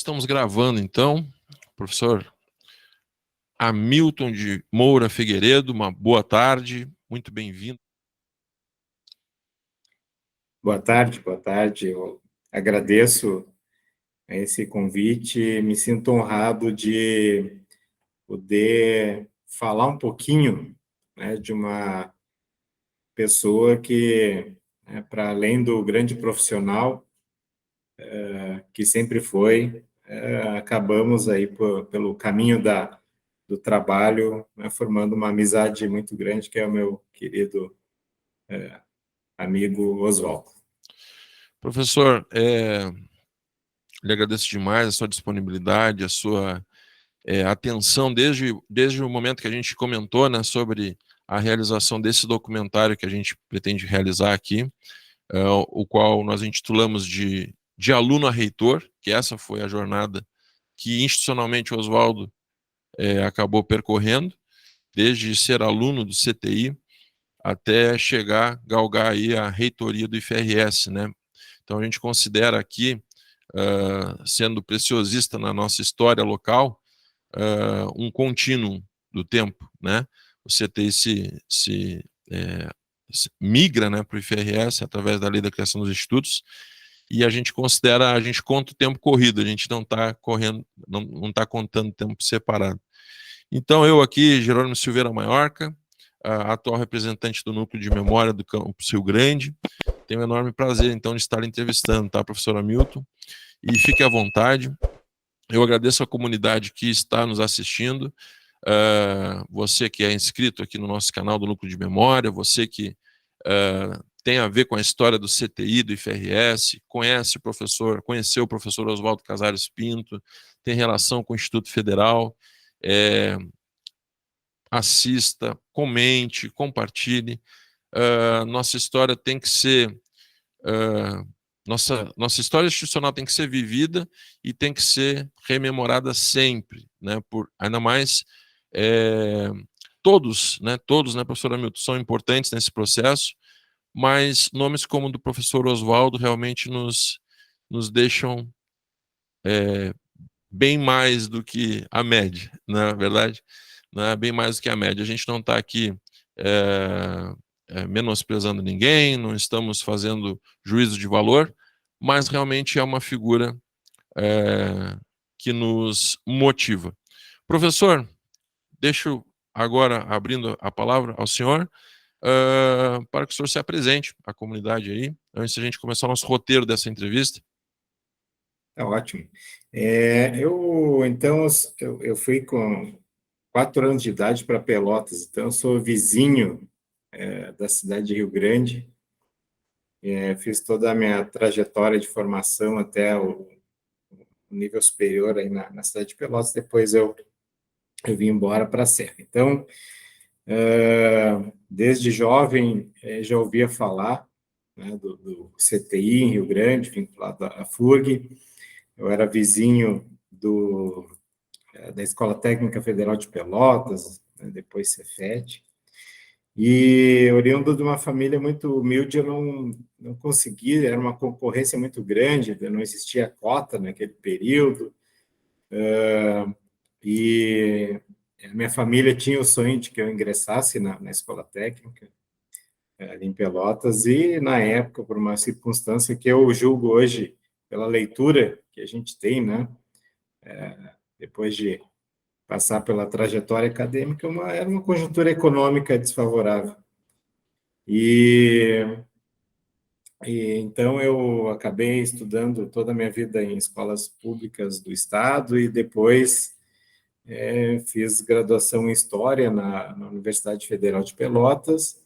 estamos gravando, então. Professor Hamilton de Moura Figueiredo, uma boa tarde, muito bem-vindo. Boa tarde, boa tarde. Eu agradeço esse convite, me sinto honrado de poder falar um pouquinho, né, de uma pessoa que, para além do grande profissional que sempre foi, acabamos aí pelo caminho do trabalho, né, formando uma amizade muito grande, que é o meu querido amigo Oswaldo. Professor, lhe agradeço demais a sua disponibilidade, a sua atenção desde o momento que a gente comentou, né, sobre a realização desse documentário que a gente pretende realizar aqui, o qual nós intitulamos de Aluno a Reitor, que essa foi a jornada que institucionalmente o Oswaldo acabou percorrendo, desde ser aluno do CTI até galgar aí a reitoria do IFRS, né? Então a gente considera aqui, sendo preciosista na nossa história local, um contínuo do tempo, né? O CTI se migra, né, para o IFRS através da lei da criação dos institutos, e a gente conta o tempo corrido, a gente não está correndo, não está contando tempo separado. Então eu aqui, Jerônimo Silveira Maiorca, atual representante do Núcleo de Memória do Campus Rio Grande, tenho um enorme prazer então de estar entrevistando, tá, professor Hamilton, e fique à vontade. Eu agradeço a comunidade que está nos assistindo, você que é inscrito aqui no nosso canal do Núcleo de Memória, você que tem a ver com a história do CTI, do IFRS, conheceu o professor Oswaldo Casares Pinto, tem relação com o Instituto Federal, assista, comente, compartilhe. Nossa história tem que ser... Nossa história institucional tem que ser vivida e tem que ser rememorada sempre, né? Ainda mais todos, né, professor Hamilton, são importantes nesse processo, mas nomes como o do professor Oswaldo realmente nos deixam bem mais do que a média, na verdade, né? Bem mais do que a média. A gente não está aqui menosprezando ninguém, não estamos fazendo juízo de valor, mas realmente é uma figura que nos motiva. Professor, deixo agora abrindo a palavra ao senhor, para que o senhor se apresente à comunidade aí, antes de a gente começar o nosso roteiro dessa entrevista. Tá ótimo. Eu fui com 4 anos de idade para Pelotas, então eu sou vizinho da cidade de Rio Grande. Fiz toda a minha trajetória de formação até o nível superior aí na cidade de Pelotas, depois eu vim embora para a Serra. Então, desde jovem, já ouvia falar, né, do CTI em Rio Grande, vinculado à FURG. Eu era vizinho da Escola Técnica Federal de Pelotas, né, depois Cefet, e oriundo de uma família muito humilde, eu não consegui, era uma concorrência muito grande, não existia cota naquele período, e a minha família tinha o sonho de que eu ingressasse na Escola Técnica, ali em Pelotas, e na época, por uma circunstância que eu julgo hoje, pela leitura que a gente tem, né, depois de passar pela trajetória acadêmica, era uma conjuntura econômica desfavorável. E então eu acabei estudando toda a minha vida em escolas públicas do estado e depois fiz graduação em História na Universidade Federal de Pelotas,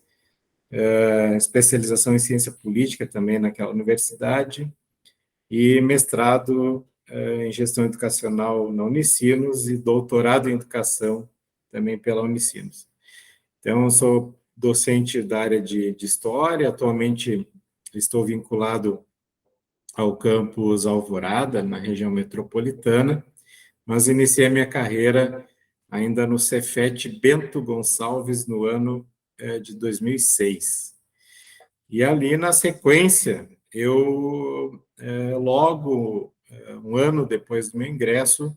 especialização em Ciência Política também naquela universidade e mestrado em Gestão Educacional na Unicinos e doutorado em Educação também pela Unicinos. Então, eu sou docente da área de História, atualmente estou vinculado ao campus Alvorada, na região metropolitana, mas iniciei a minha carreira ainda no Cefet Bento Gonçalves no ano de 2006. E ali, na sequência, eu logo um ano depois do meu ingresso,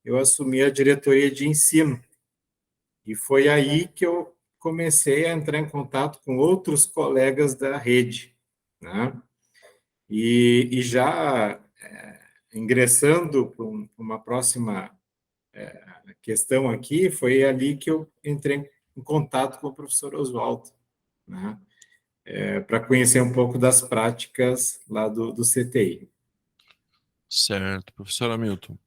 eu assumi a diretoria de ensino. E foi aí que eu comecei a entrar em contato com outros colegas da rede, né? E já ingressando para uma próxima questão aqui, foi ali que eu entrei em contato com o professor Oswaldo, né? Para conhecer um pouco das práticas lá do CTI. Certo, professor Hamilton.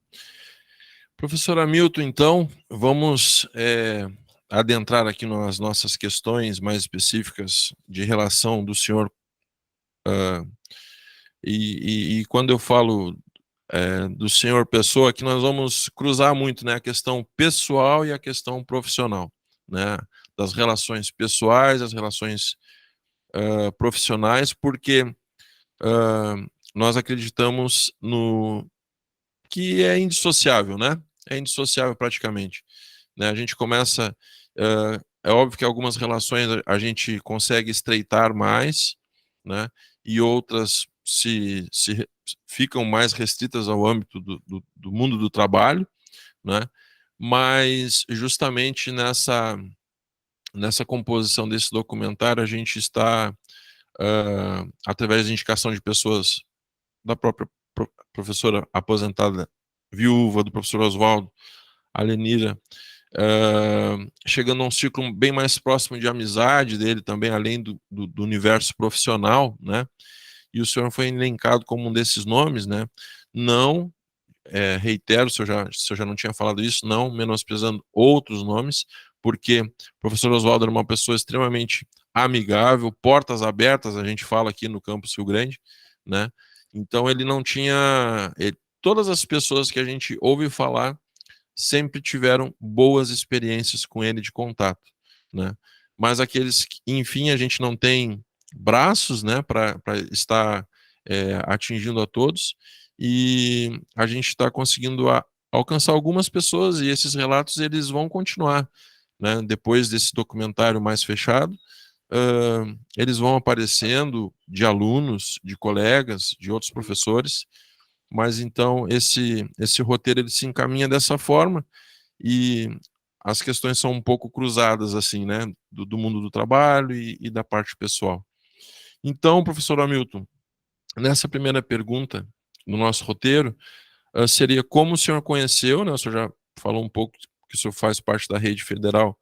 Professor Hamilton, então, vamos adentrar aqui nas nossas questões mais específicas de relação do senhor. E quando eu falo do senhor pessoa, aqui nós vamos cruzar muito, né, a questão pessoal e a questão profissional, né, das relações pessoais, as relações profissionais, porque nós acreditamos no que é indissociável, né? É indissociável praticamente, né? A gente começa, é óbvio que algumas relações a gente consegue estreitar mais, né? E outras se ficam mais restritas ao âmbito do mundo do trabalho, né? Mas justamente nessa composição desse documentário a gente está através de indicação de pessoas da própria professora aposentada viúva do professor Oswaldo, a Lenira, chegando a um ciclo bem mais próximo de amizade dele também, além do universo profissional, né? E o senhor foi elencado como um desses nomes, né? Não, reitero, se eu já não tinha falado isso, não menosprezando outros nomes, porque o professor Oswaldo era uma pessoa extremamente amigável, portas abertas, a gente fala aqui no Campus Rio Grande, né? Então ele não tinha... todas as pessoas que a gente ouve falar sempre tiveram boas experiências com ele de contato, né? Mas aqueles que, enfim, a gente não tem braços, né, para estar atingindo a todos, e a gente está conseguindo alcançar algumas pessoas, e esses relatos eles vão continuar, né? Depois desse documentário mais fechado, eles vão aparecendo de alunos, de colegas, de outros professores, mas então esse roteiro ele se encaminha dessa forma e as questões são um pouco cruzadas assim, né, do mundo do trabalho e da parte pessoal. Então, professor Hamilton, nessa primeira pergunta no nosso roteiro, seria como o senhor conheceu, né, o senhor já falou um pouco que o senhor faz parte da rede federal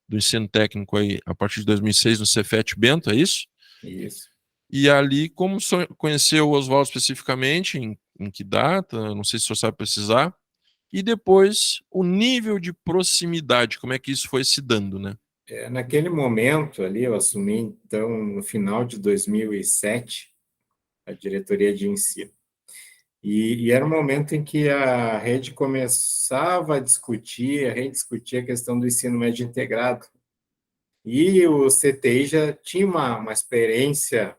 do ensino técnico aí a partir de 2006 no Cefet Bento, é isso? Isso. E ali, como o senhor conheceu o Oswaldo especificamente, em que data, não sei se o senhor sabe precisar, e depois o nível de proximidade, como é que isso foi se dando, né? Naquele momento ali, eu assumi, então, no final de 2007, a diretoria de ensino. E era um momento em que a rede começava a rediscutir a questão do ensino médio integrado. E o CTI já tinha uma experiência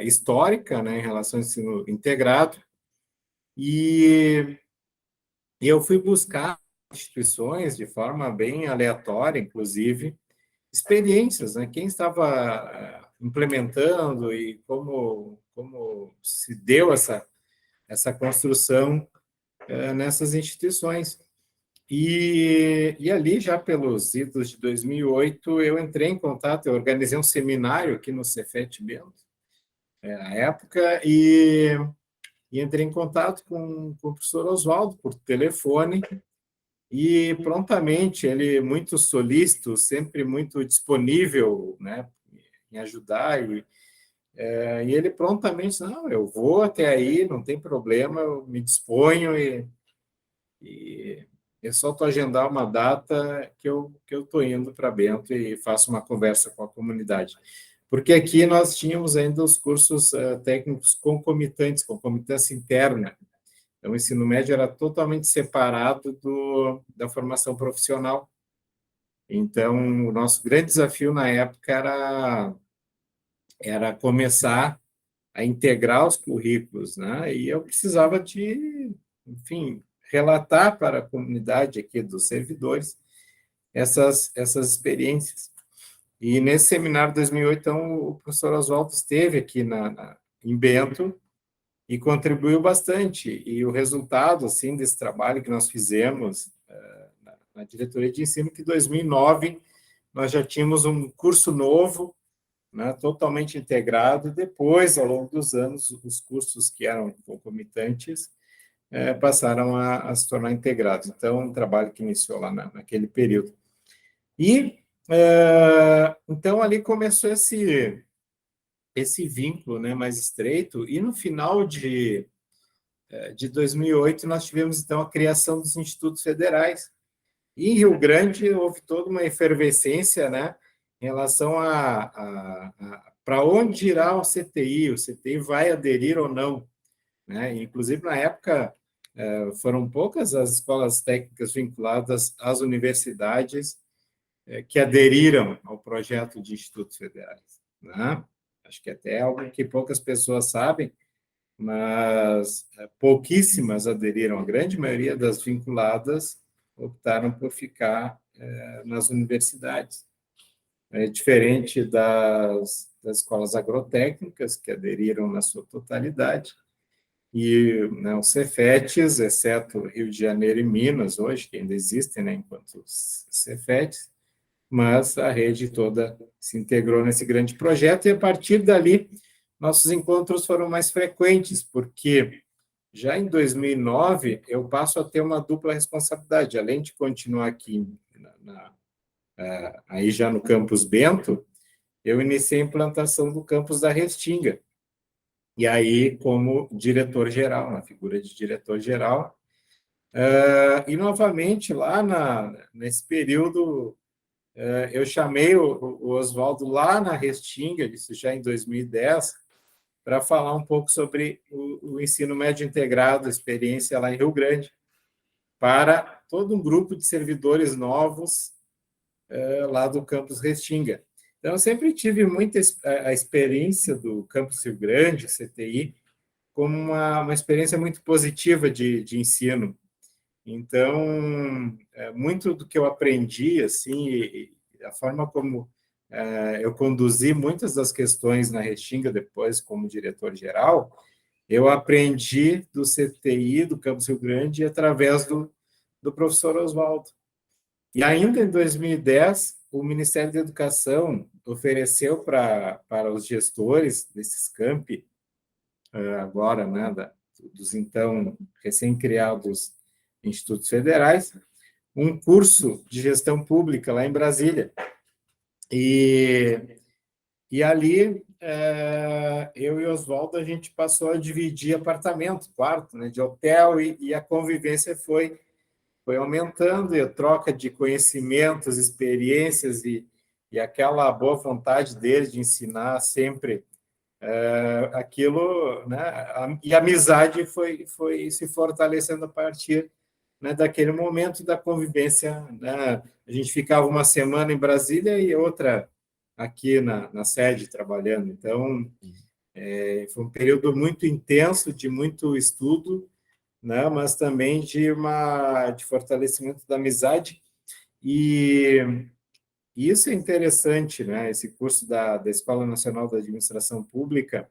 histórica, né, em relação ao ensino integrado, e eu fui buscar instituições de forma bem aleatória, inclusive, experiências, né, quem estava implementando e como se deu essa construção nessas instituições. E ali, já pelos idos de 2008, eu entrei em contato, eu organizei um seminário aqui no Cefet Bento, na época, e entrei em contato com o professor Oswaldo por telefone, e prontamente, ele muito solícito, sempre muito disponível, né, em ajudar, e ele prontamente, não, eu vou até aí, não tem problema, eu me disponho, e é só tu agendar uma data que eu estou indo para Bento e faço uma conversa com a comunidade. Porque aqui nós tínhamos ainda os cursos técnicos concomitantes, concomitância interna. Então, o ensino médio era totalmente separado da formação profissional. Então, o nosso grande desafio na época era começar a integrar os currículos, né? E eu precisava enfim, relatar para a comunidade aqui dos servidores essas experiências. E nesse seminário de 2008, então, o professor Oswaldo esteve aqui em Bento e contribuiu bastante. E o resultado, assim, desse trabalho que nós fizemos na diretoria de ensino, que em 2009 nós já tínhamos um curso novo, né, totalmente integrado, e depois, ao longo dos anos, os cursos que eram concomitantes passaram a se tornar integrados. Então, um trabalho que iniciou lá naquele período. E, então, ali começou esse vínculo, né, mais estreito, e no final de 2008 nós tivemos, então, a criação dos institutos federais. E em Rio Grande houve toda uma efervescência, né, em relação para onde irá o CTI vai aderir ou não, né? Inclusive, na época, foram poucas as escolas técnicas vinculadas às universidades que aderiram ao projeto de institutos federais, né? Acho que até é algo que poucas pessoas sabem, mas pouquíssimas aderiram. A grande maioria das vinculadas optaram por ficar nas universidades. É diferente das escolas agrotécnicas, que aderiram na sua totalidade, e, né, os Cefetes, exceto Rio de Janeiro e Minas, hoje, que ainda existem, né, enquanto Cefetes, mas a rede toda se integrou nesse grande projeto, e a partir dali, nossos encontros foram mais frequentes, porque já em 2009, eu passo a ter uma dupla responsabilidade, além de continuar aqui, aí já no Campus Bento, eu iniciei a implantação do campus da Restinga, e aí como diretor-geral, na figura de diretor-geral, e novamente lá nesse período, eu chamei o Oswaldo lá na Restinga, isso já em 2010, para falar um pouco sobre o ensino médio integrado, a experiência lá em Rio Grande, para todo um grupo de servidores novos lá do campus Restinga. Então, eu sempre tive muita a experiência do campus Rio Grande, CTI, como uma experiência muito positiva de ensino. Então, muito do que eu aprendi, assim, e a forma como eu conduzi muitas das questões na Restinga depois como diretor-geral, eu aprendi do CTI, do Campus Rio Grande, através do professor Oswaldo. E ainda em 2010, o Ministério da Educação ofereceu para os gestores desses campi, agora, né, dos então recém-criados institutos federais, um curso de gestão pública lá em Brasília. E ali, eu e Oswaldo, a gente passou a dividir apartamento, quarto, né, de hotel, e a convivência foi aumentando, e a troca de conhecimentos, experiências, e aquela boa vontade dele de ensinar sempre aquilo, né, e a amizade foi se fortalecendo a partir, né, daquele momento da convivência, né? A gente ficava uma semana em Brasília e outra aqui na sede trabalhando. Então, foi um período muito intenso, de muito estudo, né, mas também de fortalecimento da amizade. E isso é interessante, né? Esse curso da Escola Nacional da Administração Pública.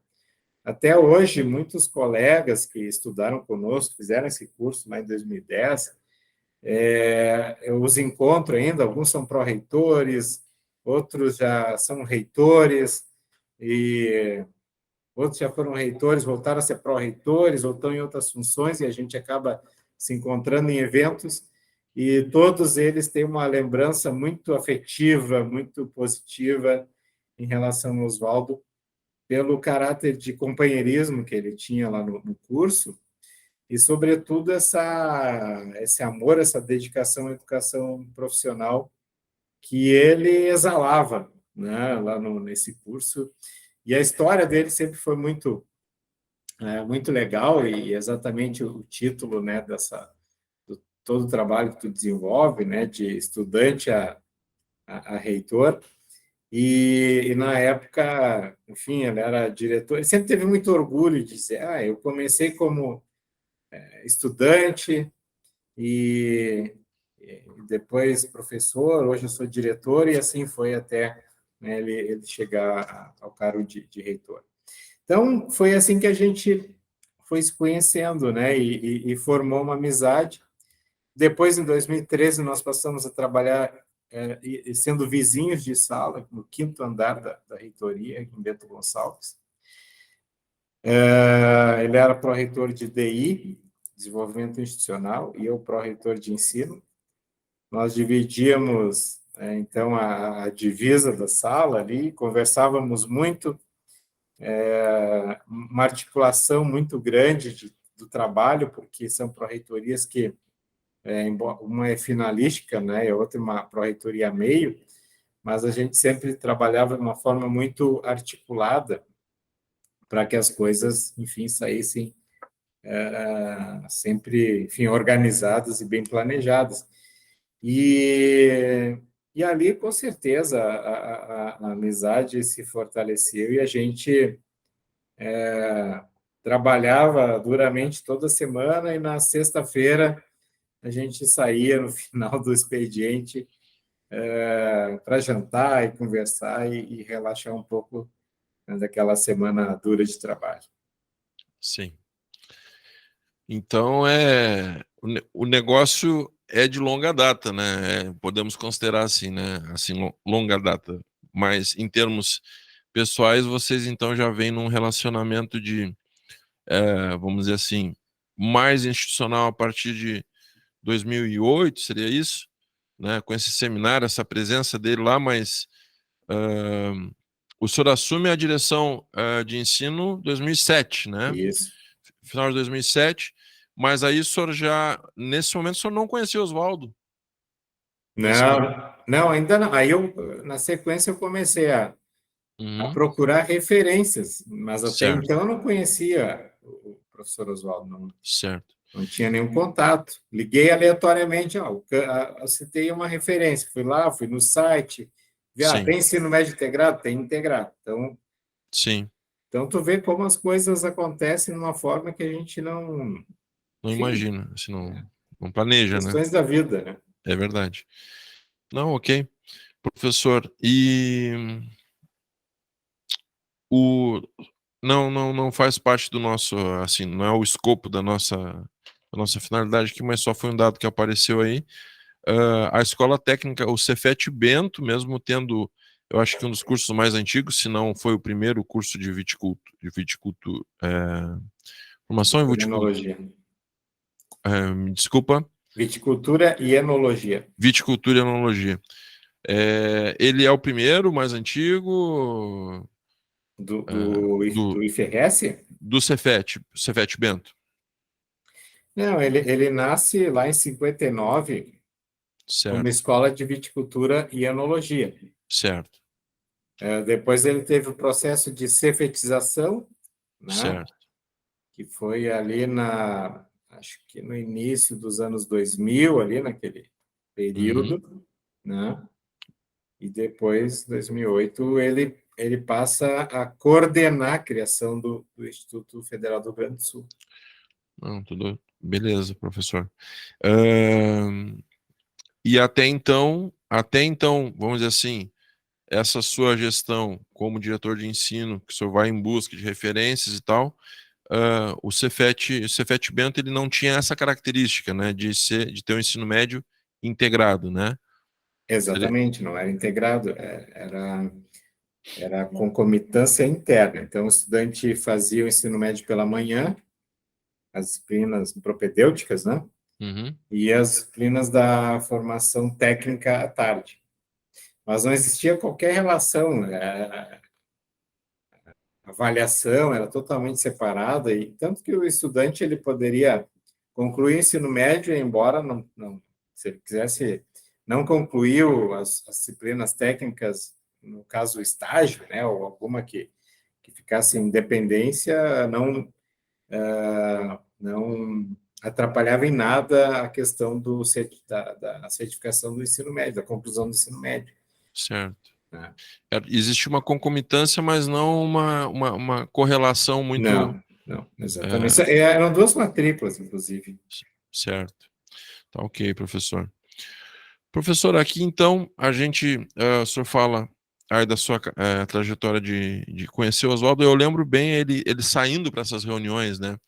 Até hoje, muitos colegas que estudaram conosco, fizeram esse curso lá em 2010, eu os encontro ainda, alguns são pró-reitores, outros já são reitores, e outros já foram reitores, voltaram a ser pró-reitores, ou estão em outras funções, e a gente acaba se encontrando em eventos, e todos eles têm uma lembrança muito afetiva, muito positiva em relação ao Oswaldo, pelo caráter de companheirismo que ele tinha lá no curso, e, sobretudo, esse amor, essa dedicação à educação profissional que ele exalava, né, lá nesse curso. E a história dele sempre foi muito legal, e exatamente o título, né, todo o trabalho que tu desenvolve, né, de estudante a reitor. E na época, enfim, ele era diretor, ele sempre teve muito orgulho de dizer, eu comecei como estudante e depois professor, hoje eu sou diretor, e assim foi até, né, ele chegar ao cargo de reitor. Então, foi assim que a gente foi se conhecendo, né? E formou uma amizade. Depois, em 2013, nós passamos a trabalhar sendo vizinhos de sala, no quinto andar da reitoria, em Bento Gonçalves. Ele era pró-reitor de DI, Desenvolvimento Institucional, e eu pró-reitor de Ensino. Nós dividíamos, então, a divisa da sala ali, conversávamos muito, uma articulação muito grande do trabalho, porque são pró-reitorias que, uma é finalística, né, e a outra é uma pró-reitoria a meio, mas a gente sempre trabalhava de uma forma muito articulada para que as coisas, enfim, saíssem sempre, enfim, organizadas e bem planejadas. E ali, com certeza, a amizade se fortaleceu e a gente trabalhava duramente toda semana e na sexta-feira a gente saía no final do expediente para jantar e conversar e relaxar um pouco, né, daquela semana dura de trabalho. Sim. Então, o negócio é de longa data, né? Podemos considerar assim, né? Assim, longa data. Mas, em termos pessoais, vocês então já vêm num relacionamento de, vamos dizer assim, mais institucional a partir de 2008, seria isso? Né? Com esse seminário, essa presença dele lá, mas o senhor assume a direção de ensino em 2007, né? Isso. Final de 2007, mas aí o senhor já, nesse momento, o senhor não conhecia o Oswaldo? Não, ainda não. Aí na sequência, eu comecei a procurar referências, mas até Certo, então eu não conhecia o professor Oswaldo, certo, não tinha nenhum contato. Liguei aleatoriamente, eu citei uma referência, fui lá, fui no site, vi, sim, tem ensino médio integrado? Tem integrado. sim, Então, tu vê como as coisas acontecem de uma forma que a gente não... não Enfim, imagina, assim, não planeja, né? questões da vida, né? É verdade. Não, ok. Professor, e o não faz parte do nosso, assim, não é o escopo da nossa finalidade aqui, mas só foi um dado que apareceu aí. A escola técnica, o Cefet Bento, mesmo tendo, eu acho que um dos cursos mais antigos, se não foi o primeiro curso de viticultura, formação em viticultura, Enologia. me desculpa, Viticultura e enologia. viticultura e enologia. Ele é o primeiro, mais antigo, Do do, IFRS? do Cefet Bento, Não, ele nasce lá em 59 como certo, escola de viticultura e enologia. certo, Depois ele teve o processo de cefetização, né? certo, Que foi ali acho que no início dos anos 2000, ali naquele uhum, período, né? E depois, 2008, ele passa a coordenar a criação do Instituto Federal do Rio Grande do Sul. não, tudo, beleza, professor. Ahn, E até então, vamos dizer assim, essa sua gestão como diretor de ensino, que o senhor vai em busca de referências e tal, o Cefet Bento ele não tinha essa característica, né, de ter um ensino médio integrado, né? Exatamente, não era integrado, era concomitância interna. Então, o estudante fazia o ensino médio pela manhã, as disciplinas propedêuticas, né? Uhum, E as disciplinas da formação técnica à tarde. Mas não existia qualquer relação, a avaliação era totalmente separada, e tanto que o estudante ele poderia concluir o ensino médio e ir embora, se ele quisesse não concluir as disciplinas técnicas, no caso o estágio, né, ou alguma que ficasse em dependência, não atrapalhava em nada a questão da certificação do ensino médio, da conclusão do ensino médio, certo. né? Existe uma concomitância, mas não uma correlação muito Não, exatamente. é, Eram duas matrículas, inclusive. certo. Tá ok, professor. Professor, aqui então a gente, o senhor fala aí da sua trajetória de conhecer o Oswaldo. Eu lembro bem ele saindo para essas reuniões, né?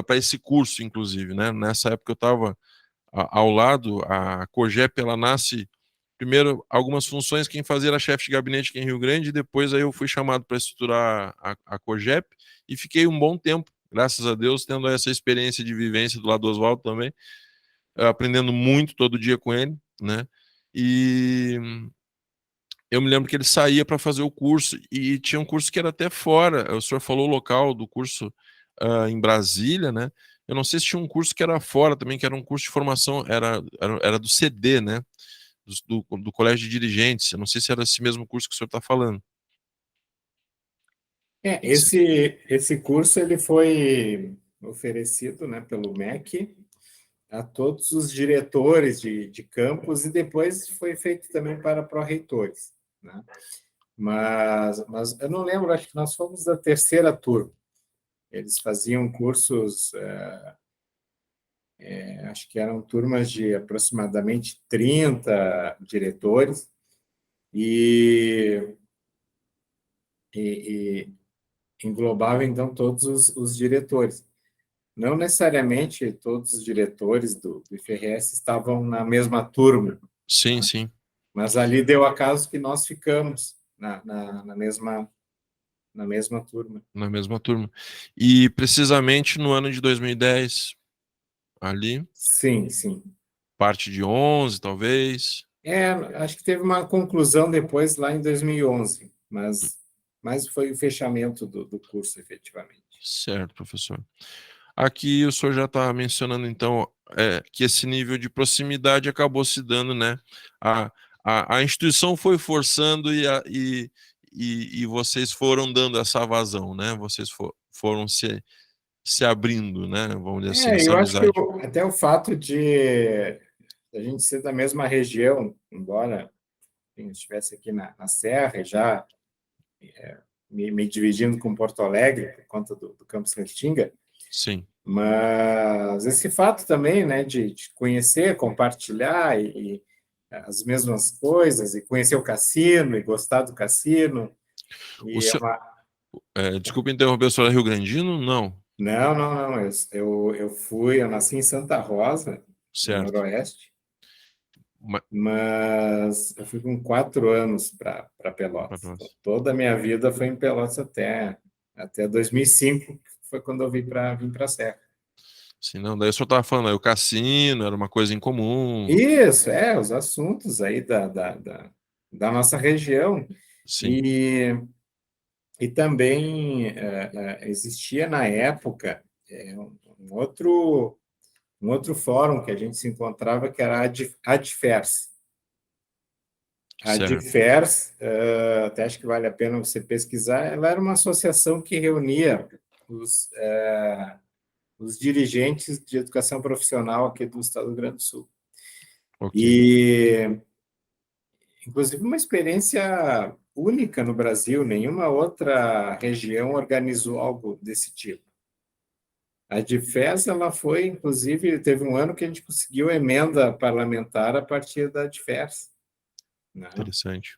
para esse curso, inclusive, né? Nessa época eu estava ao lado, a COGEP, ela nasce, primeiro, algumas funções, quem fazia era chefe de gabinete aqui em Rio Grande, e depois aí eu fui chamado para estruturar a COGEP, e fiquei um bom tempo, graças a Deus, tendo essa experiência de vivência do lado do Oswaldo também, aprendendo muito todo dia com ele, né? E eu me lembro que ele saía para fazer o curso, e tinha um curso que era até fora. O senhor falou o local do curso em Brasília, né? Eu não sei se tinha um curso que era fora também, que era um curso de formação, era do CD, né? Do Colégio de Dirigentes. Eu não sei se era esse mesmo curso que o senhor está falando. Esse curso ele foi oferecido, né, pelo MEC a todos os diretores de campus, e depois foi feito também para pró-reitores, né? Mas eu não lembro, acho que nós fomos da terceira turma. Eles faziam cursos, acho que eram turmas de aproximadamente 30 diretores, e, e englobava, então, todos os diretores. Não necessariamente todos os diretores do IFRS estavam na mesma turma, Sim, sim. mas ali deu acaso que nós ficamos na mesma turma. Na mesma turma. E precisamente no ano de 2010, ali, Sim, sim. parte de 11, talvez. Acho que teve uma conclusão depois, lá em 2011, mas foi o fechamento do curso, efetivamente. Certo, professor. Aqui o senhor já está mencionando, então, que esse nível de proximidade acabou se dando, né? A, a instituição foi forçando e vocês foram dando essa vazão, né? Vocês foram se abrindo, né? Vamos dizer assim, essa Eu acho que amizade. até o fato de a gente ser da mesma região, embora eu estivesse aqui na Serra, e já me dividindo com Porto Alegre, por conta do Campus Restinga, Sim, mas esse fato também, né, de conhecer, compartilhar e as mesmas coisas, e conhecer o cassino, e gostar do cassino, o e é senhor, uma... desculpa interromper, o senhor é rio-grandino? Não, Não, não, não, eu nasci em Santa Rosa, no certo. Noroeste, Ma- mas eu fui com 4 anos para para Pelotas. Então, nós. toda a minha vida foi em Pelotas até 2005, que foi quando eu vim para a Serra. Sim, não, daí o senhor estava falando, aí o cassino era uma coisa em comum. Isso, os assuntos aí da nossa região. Sim, E, e também existia na época um outro fórum que a gente se encontrava, que era a Adfers. A certo. Adfers, até acho que vale a pena você pesquisar, ela era uma associação que reunia os dirigentes de educação profissional aqui do Estado do Rio Grande do Sul. Ok, E, inclusive, uma experiência única no Brasil, nenhuma outra região organizou algo desse tipo. A Adfers, ela foi, inclusive, teve um ano que a gente conseguiu emenda parlamentar a partir da Adfers, né? interessante.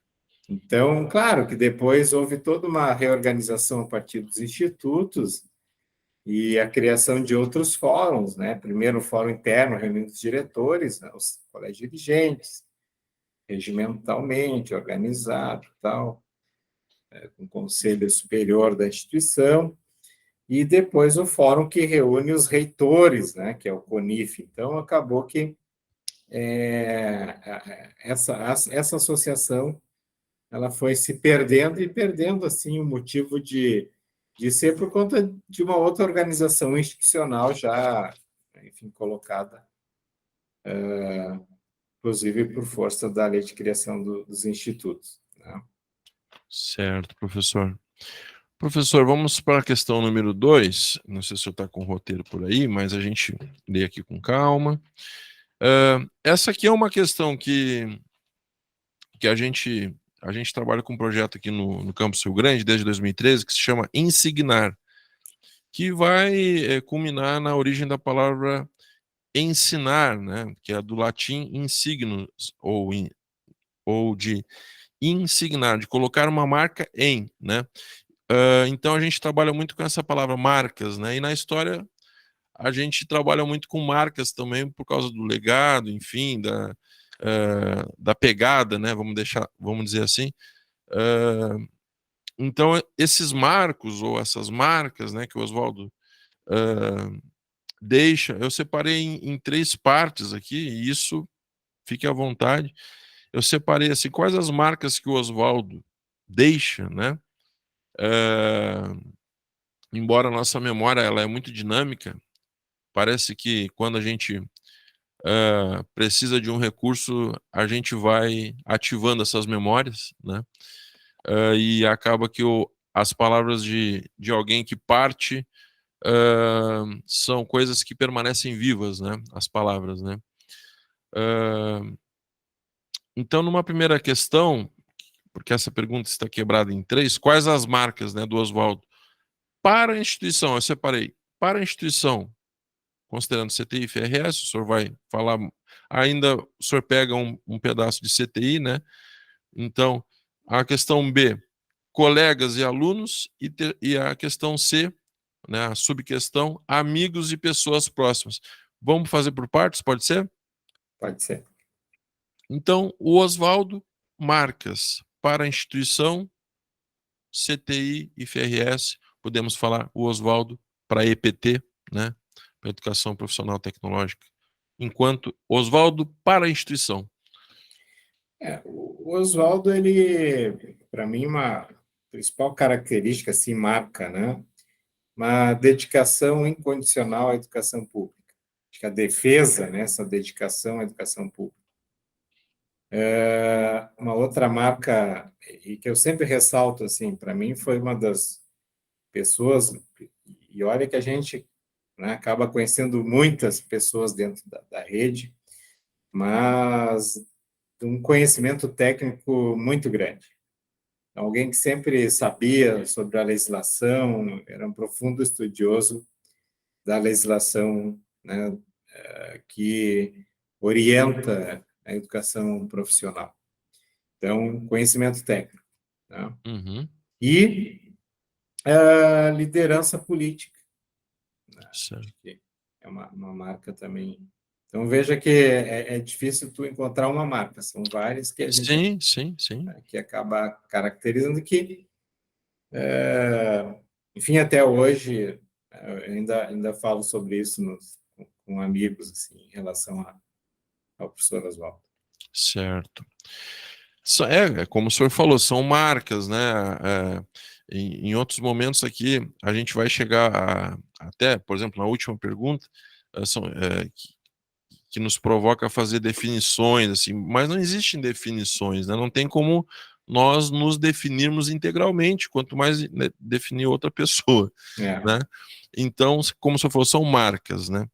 Então, claro que depois houve toda uma reorganização a partir dos institutos e a criação de outros fóruns, né? Primeiro o fórum interno, reunindo os diretores, né? Os colégios dirigentes, regimentalmente organizado, tal, com o conselho superior da instituição, e depois o fórum que reúne os reitores, né? Que é o CONIF. Então, acabou que essa associação ela foi se perdendo e perdendo assim o motivo de ser por conta de uma outra organização institucional já, enfim, colocada, inclusive por força da lei de criação dos institutos, né? Certo, professor. Professor, vamos para a questão número 2. Não sei se o senhor está com o roteiro por aí, mas a gente lê aqui com calma. Essa aqui é uma questão que a gente trabalha com um projeto aqui no Campus Rio Grande desde 2013, que se chama Insignar, que vai culminar na origem da palavra ensinar, né, que é do latim insignus, ou de insignar, de colocar uma marca em, né? Então a gente trabalha muito com essa palavra marcas, né? E na história a gente trabalha muito com marcas também por causa do legado, enfim, da pegada, né? Vamos dizer assim. Então, esses marcos ou essas marcas, né, que o Oswaldo deixa, eu separei em três partes aqui, e isso fique à vontade. Eu separei assim, quais as marcas que o Oswaldo deixa, né? Embora a nossa memória ela é muito dinâmica, parece que quando a gente precisa de um recurso, a gente vai ativando essas memórias, né? E acaba que as palavras de alguém que parte são coisas que permanecem vivas, né? As palavras, né? Então, numa primeira questão, porque essa pergunta está quebrada em três, quais as marcas, né, do Oswaldo? Para a instituição, eu separei. Para a instituição, considerando CTI e FRS, o senhor vai falar, ainda o senhor pega um pedaço de CTI, né? Então, a questão B, colegas e alunos, e a questão C, né, a subquestão, amigos e pessoas próximas. Vamos fazer por partes, pode ser? Pode ser. Então, o Oswaldo, marcas para a instituição, CTI e FRS, podemos falar o Oswaldo para a EPT, né, para a Educação Profissional Tecnológica, enquanto Oswaldo para a instituição. O Oswaldo, ele, para mim, uma principal característica, assim, marca, né? Uma dedicação incondicional à educação pública. Acho que a defesa, né, essa dedicação à educação pública. Uma outra marca, e que eu sempre ressalto, assim, para mim, foi uma das pessoas, e olha que a gente, né, acaba conhecendo muitas pessoas dentro da rede, mas de um conhecimento técnico muito grande. Alguém que sempre sabia sobre a legislação, era um profundo estudioso da legislação, né, que orienta a educação profissional. Então, conhecimento técnico. Né? Uhum. E a liderança política. Né? Certo. Acho que é uma marca também. Então, veja que é difícil tu encontrar uma marca, são várias que a gente Sim, sim, sim. que acaba caracterizando que, enfim, até hoje, ainda falo sobre isso com amigos, assim, em relação ao professor Oswaldo. Certo. É como o senhor falou, são marcas, né? Em outros momentos aqui, a gente vai chegar até, por exemplo, na última pergunta, que nos provoca a fazer definições, assim, mas não existem definições, né? Não tem como nós nos definirmos integralmente, quanto mais, né, definir outra pessoa, né? Então, como o senhor falou, são marcas, né?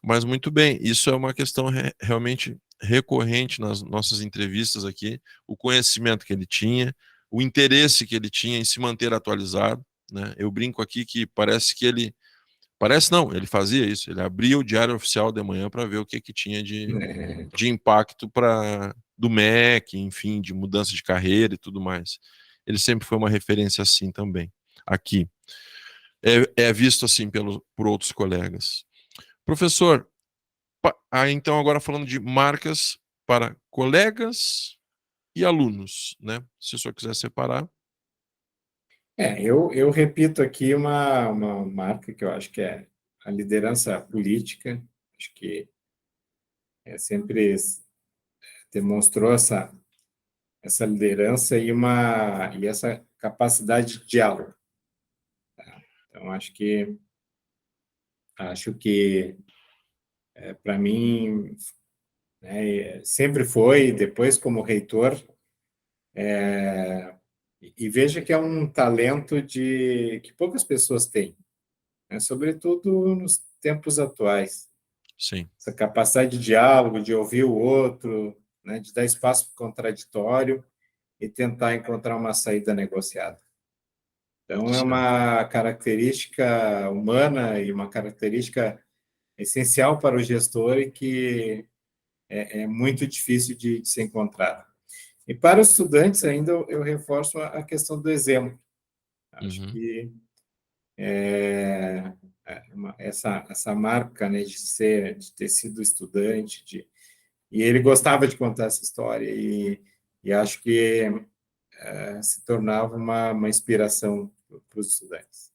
Mas muito bem, isso é uma questão realmente recorrente nas nossas entrevistas aqui, o conhecimento que ele tinha, o interesse que ele tinha em se manter atualizado, né? Eu brinco aqui que parece que parece não, ele fazia isso, ele abria o Diário Oficial de manhã para ver o que tinha de impacto do MEC, enfim, de mudança de carreira e tudo mais. Ele sempre foi uma referência assim também, aqui. É visto assim por outros colegas. Professor, então agora falando de marcas para colegas e alunos, né? Se o senhor quiser separar. Eu repito aqui uma marca que eu acho que é a liderança política, acho que sempre demonstrou essa liderança e essa capacidade de diálogo. Tá? Então, acho que para mim, né, sempre foi, depois como reitor, e veja que é um talento que poucas pessoas têm, né, sobretudo nos tempos atuais. Sim. Essa capacidade de diálogo, de ouvir o outro, né, de dar espaço para o contraditório e tentar encontrar uma saída negociada. Então, é Certo. uma característica humana e uma característica essencial para o gestor e que é muito difícil de ser encontrada. E para os estudantes, ainda eu reforço a questão do exemplo. Acho Uhum. que essa marca, né, de ter sido estudante, e ele gostava de contar essa história, e acho que se tornava uma inspiração para os estudantes.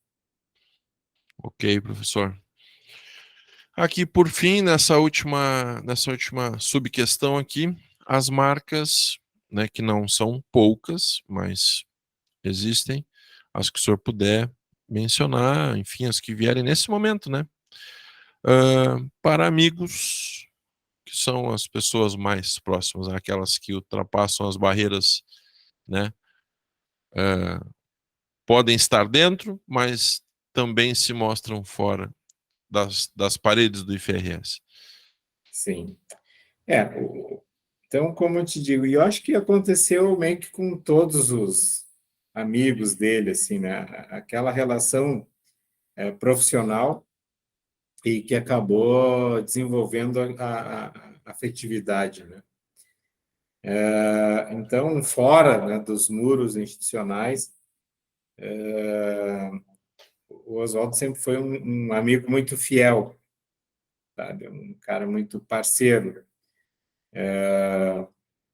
Ok, professor. Aqui, por fim, nessa última subquestão aqui, as marcas, né, que não são poucas, mas existem, as que o senhor puder mencionar, enfim, as que vierem nesse momento, né? Para amigos, que são as pessoas mais próximas, aquelas que ultrapassam as barreiras, né? Podem estar dentro, mas também se mostram fora das paredes do IFRS. Sim. Então, como eu te digo, e eu acho que aconteceu meio que com todos os amigos dele, assim, né? Aquela relação profissional e que acabou desenvolvendo a afetividade, né? Então, fora, né, dos muros institucionais, o Oswaldo sempre foi um amigo muito fiel, sabe? Um cara muito parceiro,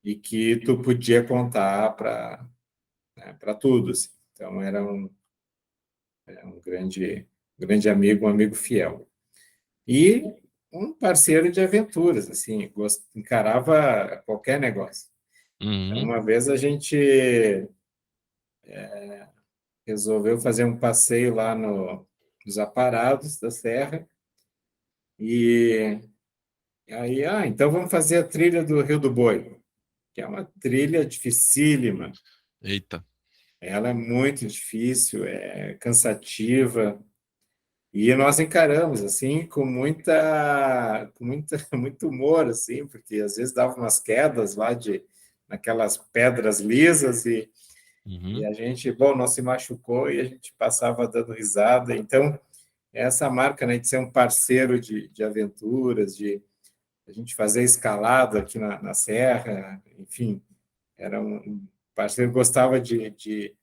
e que tu podia contar para tudo, assim. Então, era um grande amigo, um amigo fiel. E um parceiro de aventuras, assim, encarava qualquer negócio. Então, Uhum. uma vez a gente resolveu fazer um passeio lá nos Aparados da Serra, e aí, então vamos fazer a trilha do Rio do Boi, que é uma trilha dificílima. Eita. Ela é muito difícil, é cansativa, e nós encaramos assim com muito humor, assim, porque às vezes dava umas quedas lá de naquelas pedras lisas, e Uhum. a gente, bom, não se machucou e a gente passava dando risada. Então, essa marca, né, de ser um parceiro de aventuras, de a gente fazer escalada aqui na serra, enfim, era um parceiro que gostava de, de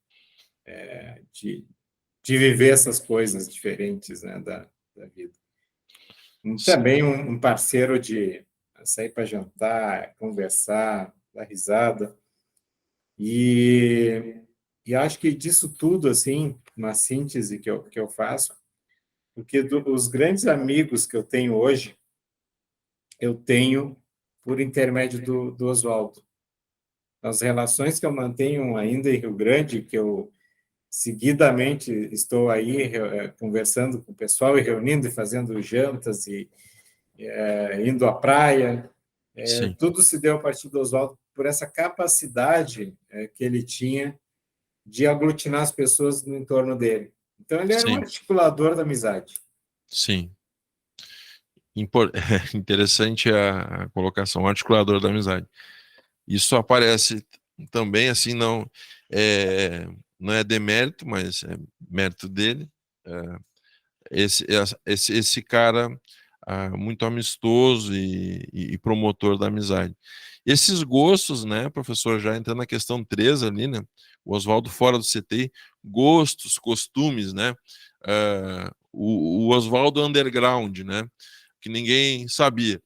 viver essas coisas diferentes, né, da vida. Também um parceiro de sair para jantar, conversar, dar risada. E, e acho que disso tudo, assim, uma síntese que eu faço, porque os grandes amigos que eu tenho hoje, eu tenho por intermédio do Oswaldo. As relações que eu mantenho ainda em Rio Grande, que eu seguidamente estou aí conversando com o pessoal e reunindo e fazendo jantas e indo à praia, Sim, tudo se deu a partir do Oswaldo por essa capacidade que ele tinha de aglutinar as pessoas no entorno dele. Então, ele era um sim, articulador da amizade. sim. Interessante a colocação, articulador da amizade. Isso aparece também, assim, não é demérito, mas é mérito dele. É, esse cara muito amistoso e promotor da amizade. Esses gostos, né, professor, já entrando na questão 3 ali, né, o Oswaldo fora do CTI, gostos, costumes, né, o Oswaldo underground, né, que ninguém sabia.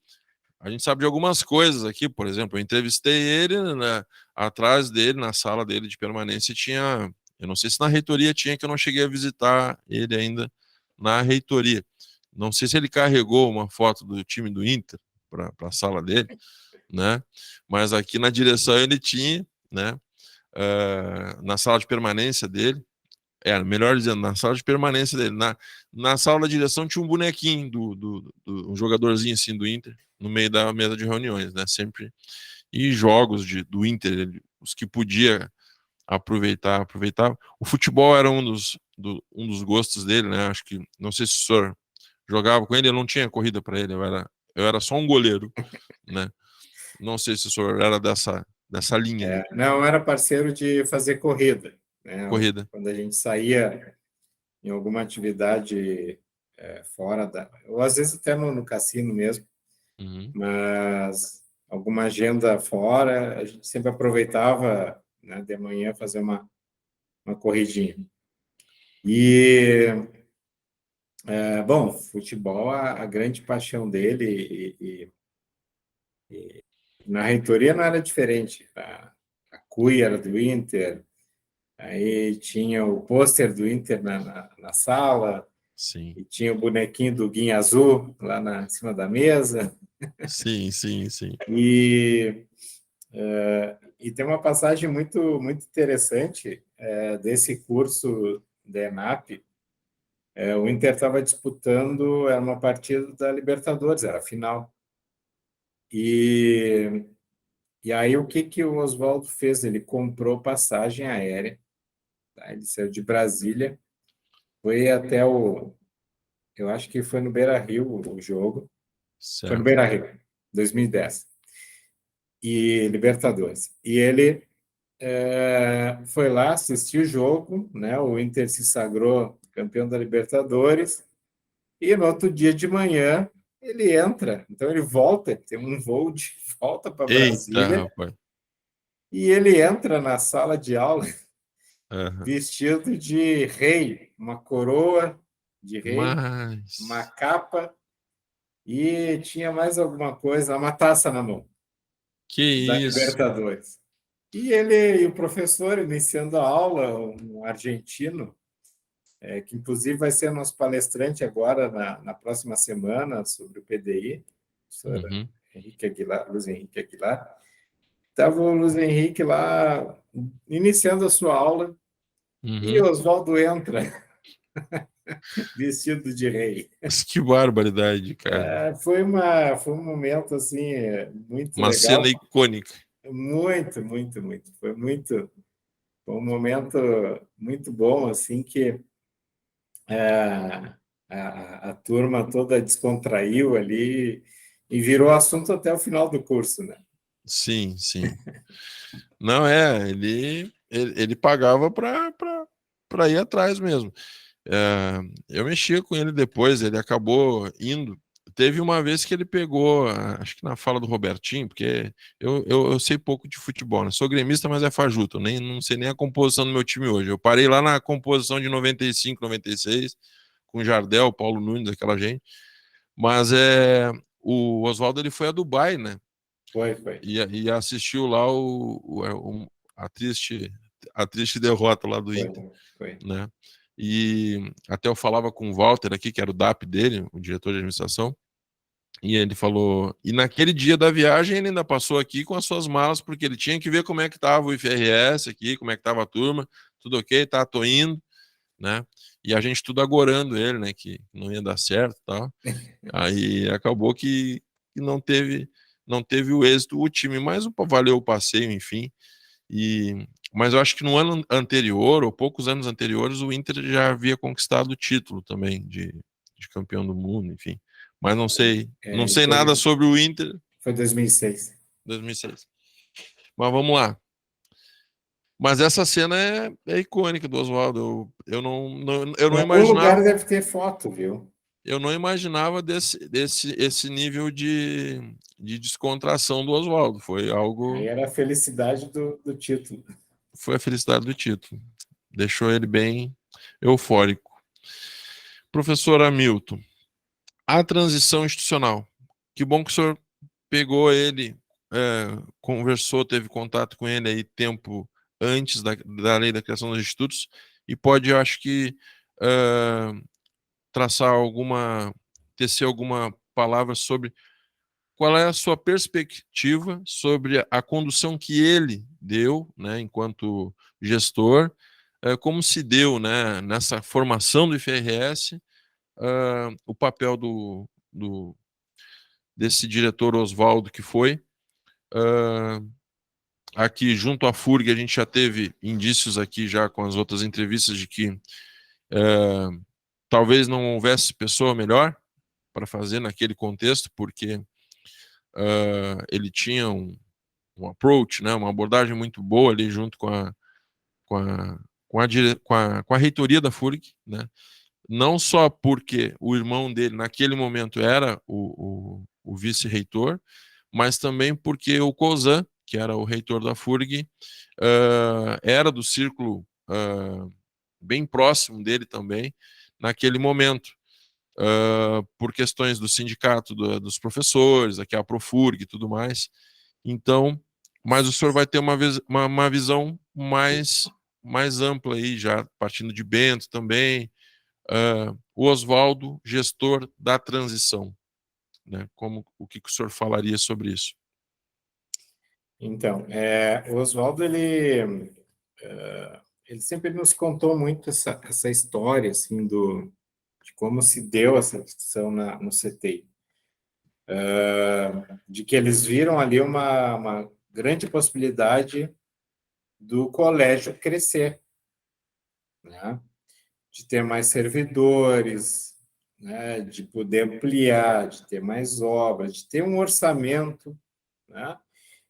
A gente sabe de algumas coisas aqui, por exemplo, eu entrevistei ele, né, atrás dele, na sala dele de permanência, tinha, eu não sei se na reitoria tinha, que eu não cheguei a visitar ele ainda na reitoria. Não sei se ele carregou uma foto do time do Inter para a sala dele, né? Mas aqui na direção ele tinha, né? Na sala de permanência dele, melhor dizendo, na sala de permanência dele. Na sala da direção tinha um bonequinho um jogadorzinho assim do Inter, no meio da mesa de reuniões, né? Sempre. E jogos do Inter, os que podia aproveitava. O futebol era um dos gostos dele, né? Acho que, não sei se o senhor jogava com ele, eu não tinha corrida para ele, eu era só um goleiro, né? Não sei se o senhor era dessa linha aí, Não era parceiro de fazer corrida, né? corrida. Quando a gente saía em alguma atividade fora ou às vezes até no cassino mesmo, Uhum. mas alguma agenda fora, a gente sempre aproveitava, né, de manhã fazer uma corridinha. E Bom, futebol, a grande paixão dele, na reitoria não era diferente. A cuia era do Inter, aí tinha o pôster do Inter na sala, Sim, e tinha o bonequinho do Guinha Azul lá em cima da mesa. sim, sim, sim. E, e tem uma passagem muito interessante desse curso da ENAP. O Inter estava disputando, era uma partida da Libertadores, era a final. E, e aí o que, que o Oswaldo fez? Ele comprou passagem aérea, tá? Ele saiu de Brasília, foi até eu acho que foi no Beira-Rio o jogo, foi no Certo. Beira-Rio, 2010, e Libertadores. E ele foi lá assistir o jogo, né? O Inter se sagrou campeão da Libertadores, e no outro dia de manhã ele entra, então ele volta, tem um voo de volta para Eita, Brasília, rapaz. e ele entra na sala de aula Aham. vestido de rei, uma coroa de rei, uma Mas, capa e tinha mais alguma coisa, uma taça na mão que da isso? Libertadores. E o professor iniciando a aula, um argentino, que inclusive vai ser nosso palestrante agora na próxima semana sobre o PDI, professor Uhum, Henrique Aguilar, Luiz Henrique Aguilar. Estava o Luiz Henrique lá iniciando a sua aula e uhum. Oswaldo entra vestido de rei. Mas que barbaridade, cara. Foi um momento assim muito Uma cena legal, icônica. muito. Foi um momento muito bom assim que a turma toda descontraiu ali e virou assunto até o final do curso, né? Sim, sim. Não, ele pagava para ir atrás mesmo. É, eu mexia com ele depois, ele acabou indo. Teve uma vez que ele pegou, acho que na fala do Robertinho, porque eu sei pouco de futebol, né? Sou gremista, mas é fajuto, nem, não sei nem a composição do meu time hoje. Eu parei lá na composição de 95, 96, com Jardel, Paulo Nunes, aquela gente. Mas o Oswaldo ele foi a Dubai, né? Foi. E assistiu lá a triste derrota lá do Foi, Inter, foi. né? E até eu falava com o Walter aqui, que era o DAP dele, o diretor de administração, e ele falou, e naquele dia da viagem ele ainda passou aqui com as suas malas, porque ele tinha que ver como é que tava o IFRS aqui, como é que tava a turma, tudo ok, tá, tô indo, né? E a gente tudo agorando ele, né, que não ia dar certo, e tal. Aí acabou que não teve o êxito o time, mas valeu o passeio, enfim. Mas eu acho que no ano anterior, ou poucos anos anteriores, o Inter já havia conquistado o título também de campeão do mundo, enfim. Mas não sei Isso nada aí sobre o Inter foi 2006. 2006. Mas vamos lá. Mas essa cena é icônica do Oswaldo. Eu Em não algum lugar imaginava, deve ter foto, viu? eu não imaginava esse nível de descontração do Oswaldo. Aí era a felicidade do título. Foi a felicidade do título. Deixou ele bem eufórico. Professor Hamilton, a transição institucional. Que bom que o senhor pegou ele, conversou, teve contato com ele aí tempo antes da lei da criação dos institutos e pode, eu acho que, é, traçar tecer alguma palavra sobre qual é a sua perspectiva sobre a condução que ele deu, né, enquanto gestor, como se deu, né, nessa formação do IFRS, o papel desse diretor Oswaldo que foi. Uh, Aqui junto à FURG a gente já teve indícios aqui já com as outras entrevistas de que talvez não houvesse pessoa melhor para fazer naquele contexto, porque ele tinha um approach, né, uma abordagem muito boa ali junto com a, com a reitoria da FURG, né, não só porque o irmão dele naquele momento era o vice-reitor, mas também porque o Cozan, que era o reitor da FURG, era do círculo bem próximo dele também naquele momento. por questões do sindicato dos professores, aqui a Profurg e tudo mais. Então, mas o senhor vai ter uma visão mais ampla aí, já partindo de Bento também. O Oswaldo, gestor da transição, né? O que o senhor falaria sobre isso? Então, o Oswaldo, ele sempre nos contou muito essa história, assim, de como se deu essa discussão no CTI. De que eles viram ali uma grande possibilidade do colégio crescer, né? De ter mais servidores, né? De poder ampliar, de ter mais obras, de ter um orçamento, né?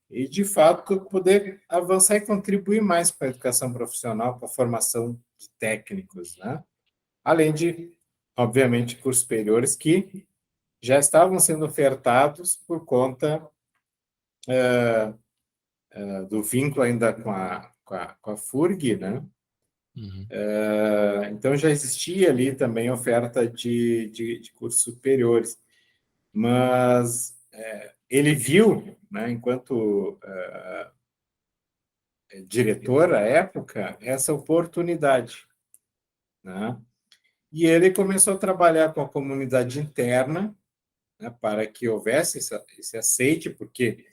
E, de fato, poder avançar e contribuir mais para a educação profissional, para a formação de técnicos, né? Além de, obviamente, cursos superiores que já estavam sendo ofertados por conta do vínculo ainda com a FURG, né? Uhum. Então, já existia ali também oferta de cursos superiores, mas ele viu, né, enquanto diretor à época, essa oportunidade, né? E ele começou a trabalhar com a comunidade interna, né, para que houvesse esse aceite, porque,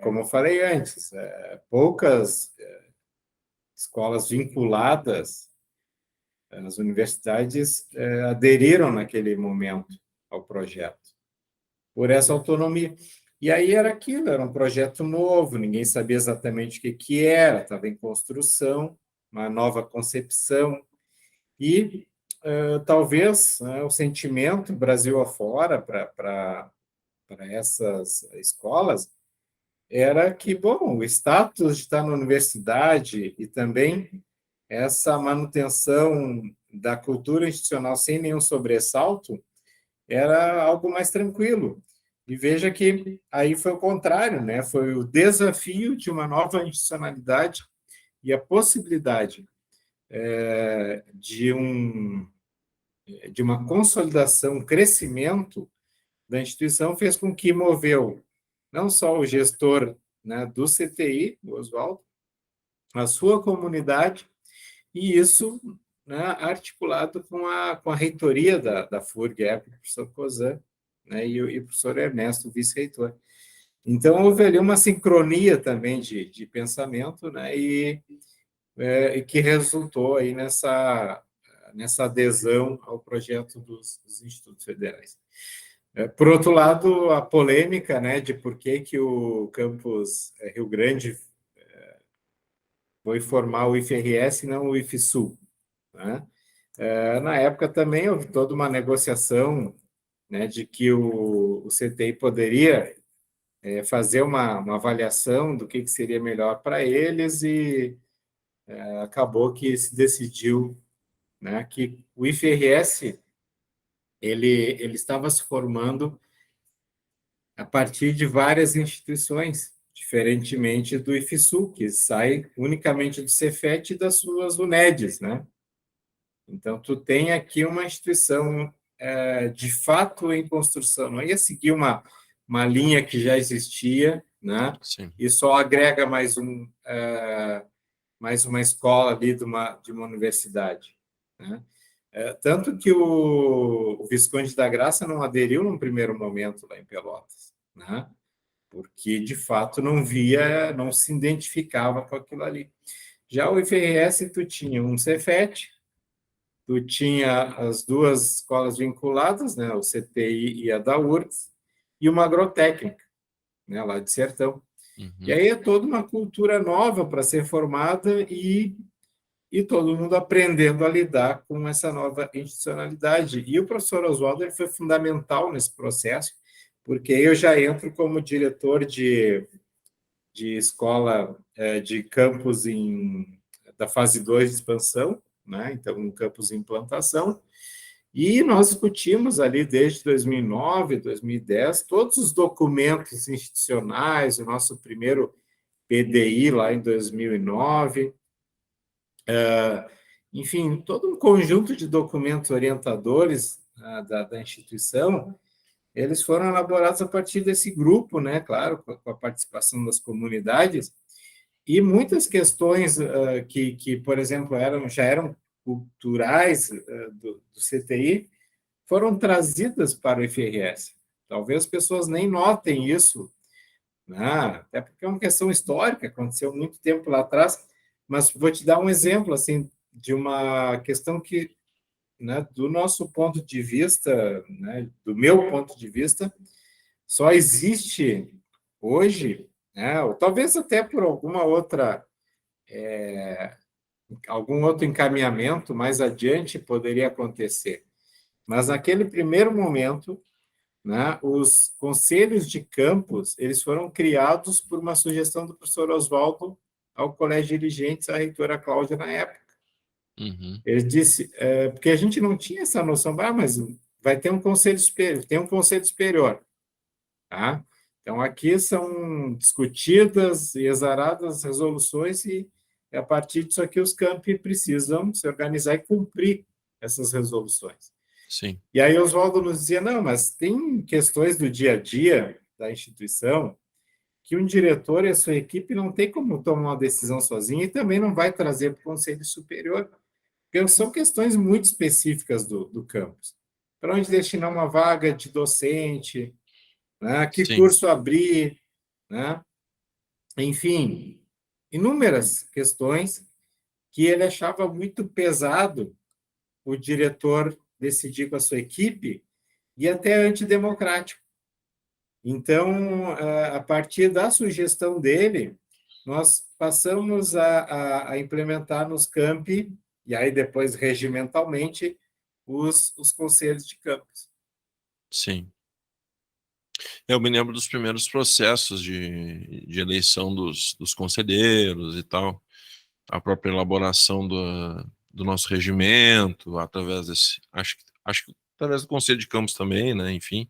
como eu falei antes, poucas escolas vinculadas as universidades aderiram naquele momento ao projeto, por essa autonomia. E aí era aquilo, era um projeto novo, ninguém sabia exatamente o que era, estava em construção, uma nova concepção, e talvez, né, o sentimento Brasil afora para essas escolas era que, bom, o status de estar na universidade e também essa manutenção da cultura institucional sem nenhum sobressalto era algo mais tranquilo. E veja que aí foi o contrário, né? Foi o desafio de uma nova institucionalidade e a possibilidade de uma consolidação, um crescimento da instituição fez com que moveu não só o gestor, né, do CTI, o Oswaldo, a sua comunidade, e isso, né, articulado com a reitoria da FURG, o professor Cozan, né, e o professor Ernesto, vice-reitor. Então, houve ali uma sincronia também de pensamento, né, e que resultou aí nessa adesão ao projeto dos institutos federais. Por outro lado, a polêmica, né, de por que o campus Rio Grande foi formar o IFRS e não o IFSU, né? Na época também houve toda uma negociação, né, de que o CTI poderia fazer uma avaliação do que seria melhor para eles e acabou que se decidiu, né, que o IFRS ele estava se formando a partir de várias instituições, diferentemente do IFSU, que sai unicamente do Cefet e das suas UNEDs, né? Então, tu tem aqui uma instituição de fato em construção, não ia seguir uma linha que já existia, né? Sim. E só agrega mais uma escola ali de uma universidade, né? Tanto que o Visconde da Graça não aderiu num primeiro momento lá em Pelotas, né? Porque, de fato, não se identificava com aquilo ali. Já o IFRS, tu tinha um Cefet, tu tinha as duas escolas vinculadas, né, o CTI e a da URGS, e uma agrotécnica, né, lá de Sertão. Uhum. E aí é toda uma cultura nova para ser formada e todo mundo aprendendo a lidar com essa nova institucionalidade. E o professor Oswaldo ele foi fundamental nesse processo, porque eu já entro como diretor de escola de campus da fase 2 de expansão, né? Então, um campus em implantação, e nós discutimos ali desde 2009, 2010, todos os documentos institucionais, o nosso primeiro PDI lá em 2009, enfim, todo um conjunto de documentos orientadores da instituição, eles foram elaborados a partir desse grupo, né, claro, com a participação das comunidades, e muitas questões que, por exemplo, já eram culturais do CTI, foram trazidas para o IFRS. Talvez as pessoas nem notem isso, né? Até porque é uma questão histórica, aconteceu muito tempo lá atrás, mas vou te dar um exemplo assim de uma questão que, né, do nosso ponto de vista, né, do meu ponto de vista, só existe hoje, né, ou talvez até por algum outro encaminhamento mais adiante poderia acontecer. Mas naquele primeiro momento, né, os conselhos de campus, eles foram criados por uma sugestão do professor Oswaldo ao colégio de dirigentes, à reitora Cláudia na época. Uhum. Ele disse, porque a gente não tinha essa noção, mas vai ter um conselho superior, tem um conselho superior, tá? Então, aqui são discutidas e exaradas resoluções e, a partir disso aqui, os campi precisam se organizar e cumprir essas resoluções. Sim. E aí Oswaldo nos dizia, não, mas tem questões do dia a dia da instituição que um diretor e a sua equipe não tem como tomar uma decisão sozinho e também não vai trazer para o Conselho Superior, porque são questões muito específicas do campus. Para onde destinar uma vaga de docente, né? Que Sim. curso abrir, né? Enfim, inúmeras questões que ele achava muito pesado o diretor decidir com a sua equipe e até antidemocrático. Então, a partir da sugestão dele, nós passamos a implementar nos campi, e aí depois regimentalmente, os conselhos de campus. Sim. Eu me lembro dos primeiros processos de eleição dos conselheiros e tal, a própria elaboração do nosso regimento, através desse, acho que através do Conselho de Campos também, né? Enfim,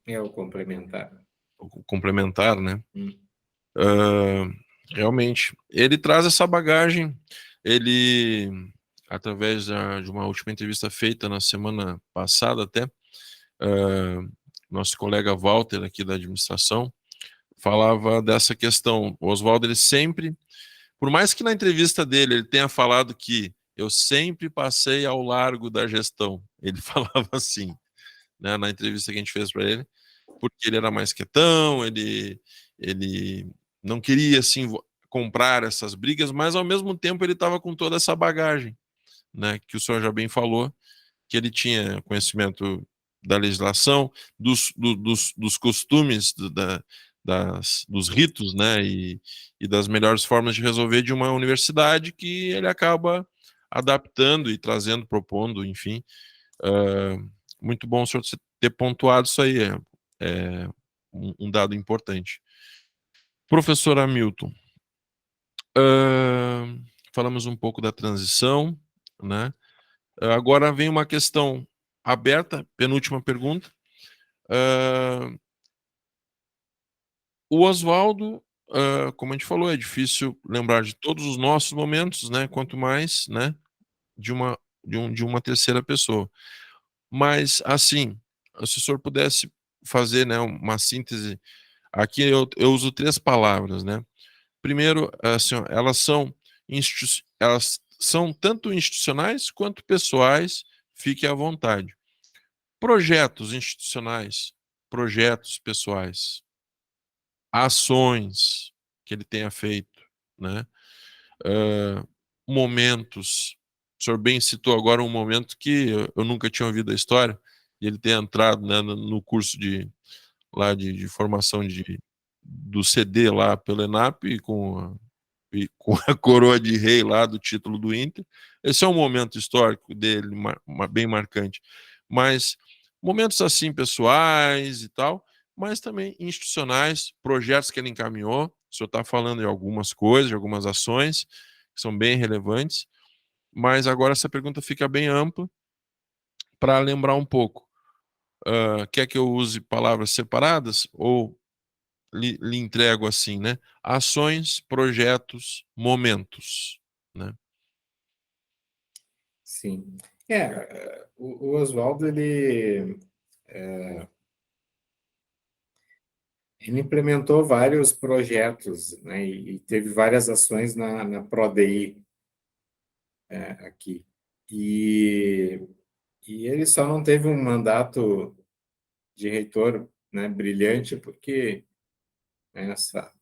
É o complementar. o complementar, né? Hum. Realmente, ele traz essa bagagem, ele, através de uma última entrevista feita na semana passada até, nosso colega Walter aqui da administração falava dessa questão. O Oswaldo, ele sempre, por mais que na entrevista dele ele tenha falado que eu sempre passei ao largo da gestão, ele falava assim, né, na entrevista que a gente fez para ele, porque ele era mais quietão, ele não queria assim comprar essas brigas, mas ao mesmo tempo ele estava com toda essa bagagem, né, que o senhor já bem falou, que ele tinha conhecimento da legislação, dos costumes, dos ritos, né, e das melhores formas de resolver de uma universidade que ele acaba adaptando e trazendo, propondo, enfim. Muito bom o senhor ter pontuado isso aí, é um dado importante. Professor Hamilton, falamos um pouco da transição, né? Agora vem uma questão aberta, penúltima pergunta. O Oswaldo, como a gente falou, é difícil lembrar de todos os nossos momentos, né? Quanto mais, né? De uma terceira pessoa. Mas, assim, se o senhor pudesse fazer, né, uma síntese, aqui eu uso três palavras, né? Primeiro, assim, ó, elas são tanto institucionais quanto pessoais, fique à vontade. Projetos institucionais, projetos pessoais, ações que ele tenha feito, né? Momentos. O senhor bem citou agora um momento que eu nunca tinha ouvido a história, e ele ter entrado, né, no curso de formação do CD lá pelo ENAP e com a coroa de rei lá do título do Inter. Esse é um momento histórico dele bem marcante. Mas momentos assim pessoais e tal, mas também institucionais, projetos que ele encaminhou. O senhor está falando de algumas coisas, de algumas ações que são bem relevantes, mas agora essa pergunta fica bem ampla para lembrar um pouco. Quer que eu use palavras separadas ou lhe entrego assim, né? Ações, projetos, momentos, né? Sim. O Oswaldo, ele implementou vários projetos, né, e teve várias ações na ProDI aqui. E ele só não teve um mandato de reitor, né, brilhante, porque essa,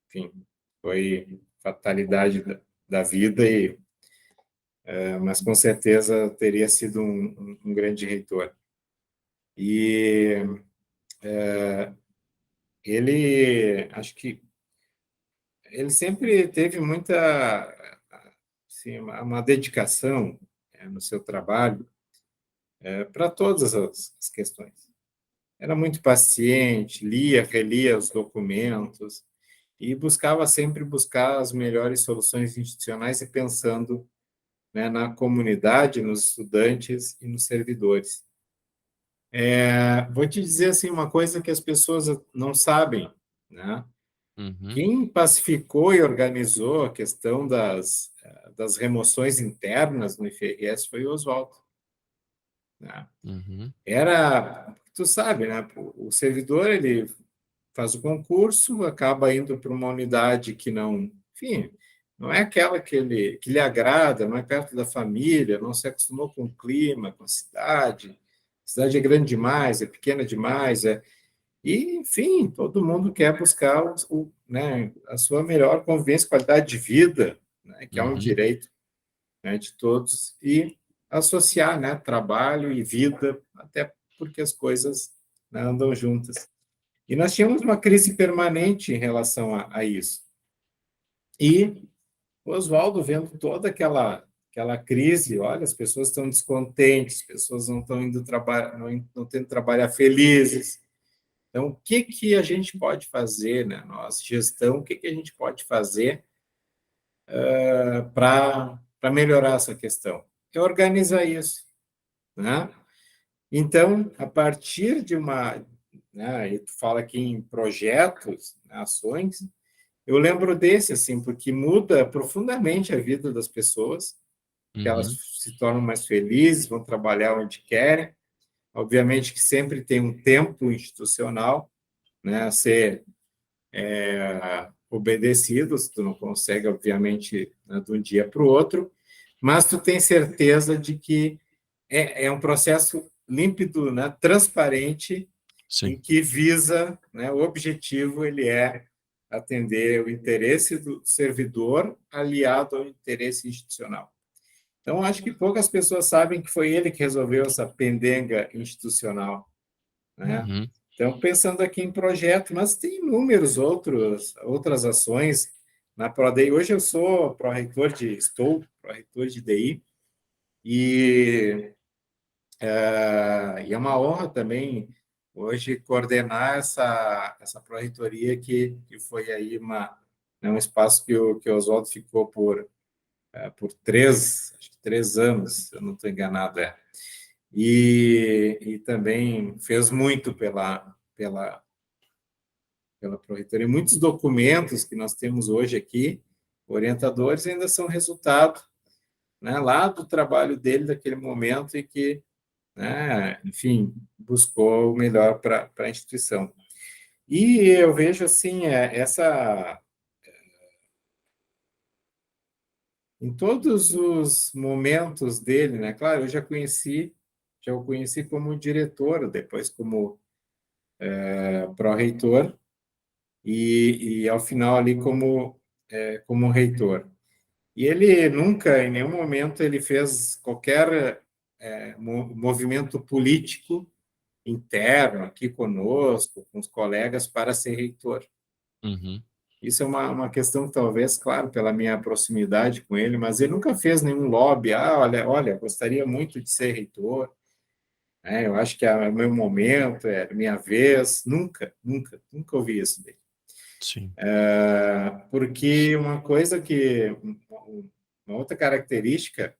enfim, foi fatalidade da vida, mas com certeza teria sido um grande reitor. E acho que ele sempre teve muita, assim, uma dedicação no seu trabalho para todas as questões. Era muito paciente, lia, relia os documentos e buscava sempre buscar as melhores soluções institucionais e pensando, né, na comunidade, nos estudantes e nos servidores. Vou te dizer assim uma coisa que as pessoas não sabem, né? Uhum, Quem pacificou e organizou a questão das remoções internas no IFRS foi o Oswaldo, né? uhum, Tu sabe, né? O servidor, ele faz o concurso, acaba indo para uma unidade que não, enfim, não é aquela que lhe agrada, não é perto da família, não se acostumou com o clima, com a cidade. A cidade é grande demais, é pequena demais, e, enfim, todo mundo quer buscar né, a sua melhor convivência, qualidade de vida, né, que é um uhum, direito, né, de todos, e associar, né, trabalho e vida, até porque as coisas, né, andam juntas. E nós tínhamos uma crise permanente em relação a isso. E o Oswaldo, vendo toda aquela crise, olha, as pessoas estão descontentes, as pessoas não estão indo trabalhar, não tendo trabalhar felizes. Então, o que a gente pode fazer, né? Nós, gestão, o que a gente pode fazer para melhorar essa questão? É organizar isso, né? Então, a partir de né, e tu fala aqui em projetos, né, ações, eu lembro desse, assim, porque muda profundamente a vida das pessoas, que elas uhum, se tornam mais felizes, vão trabalhar onde querem. Obviamente que sempre tem um tempo institucional, né, a ser obedecidos, tu não consegue, obviamente, né, de um dia para o outro, mas tu tem certeza de que é um processo límpido, né, transparente, em sim, que visa, né, o objetivo ele é atender o interesse do servidor aliado ao interesse institucional. Então, acho que poucas pessoas sabem que foi ele que resolveu essa pendenga institucional, né? uhum, Então, pensando aqui em projeto, mas tem inúmeros outras ações na ProDI. Hoje eu estou pró-reitor de DI, e, e é uma honra também hoje coordenar essa pró-reitoria que foi aí né, um espaço que o Oswaldo ficou por acho que 3 anos, se eu não estou enganado, e também fez muito pela Pró-Reitoria. Muitos documentos que nós temos hoje aqui, orientadores, ainda são resultado, né, lá do trabalho dele daquele momento e que, né, enfim, buscou o melhor para a instituição. E eu vejo assim, em todos os momentos dele, né? Claro, eu já o conheci como diretor, depois como pró-reitor, e ao final ali como reitor. E ele nunca, em nenhum momento, ele fez qualquer movimento político interno aqui conosco, com os colegas, para ser reitor. uhum, Isso é uma questão, talvez, claro, pela minha proximidade com ele, mas ele nunca fez nenhum lobby. Ah, olha, gostaria muito de ser reitor, né? Eu acho que é o meu momento, é a minha vez. Nunca, nunca, nunca ouvi isso dele. sim, Porque uma outra característica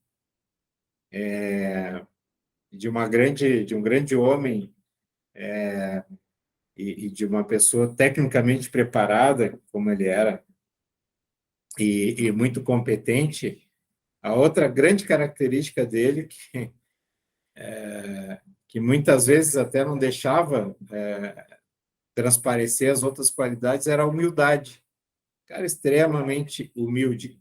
de um grande homem e de uma pessoa tecnicamente preparada, como ele era, e muito competente, a outra grande característica dele, que muitas vezes até não deixava transparecer as outras qualidades, era a humildade. Cara extremamente humilde.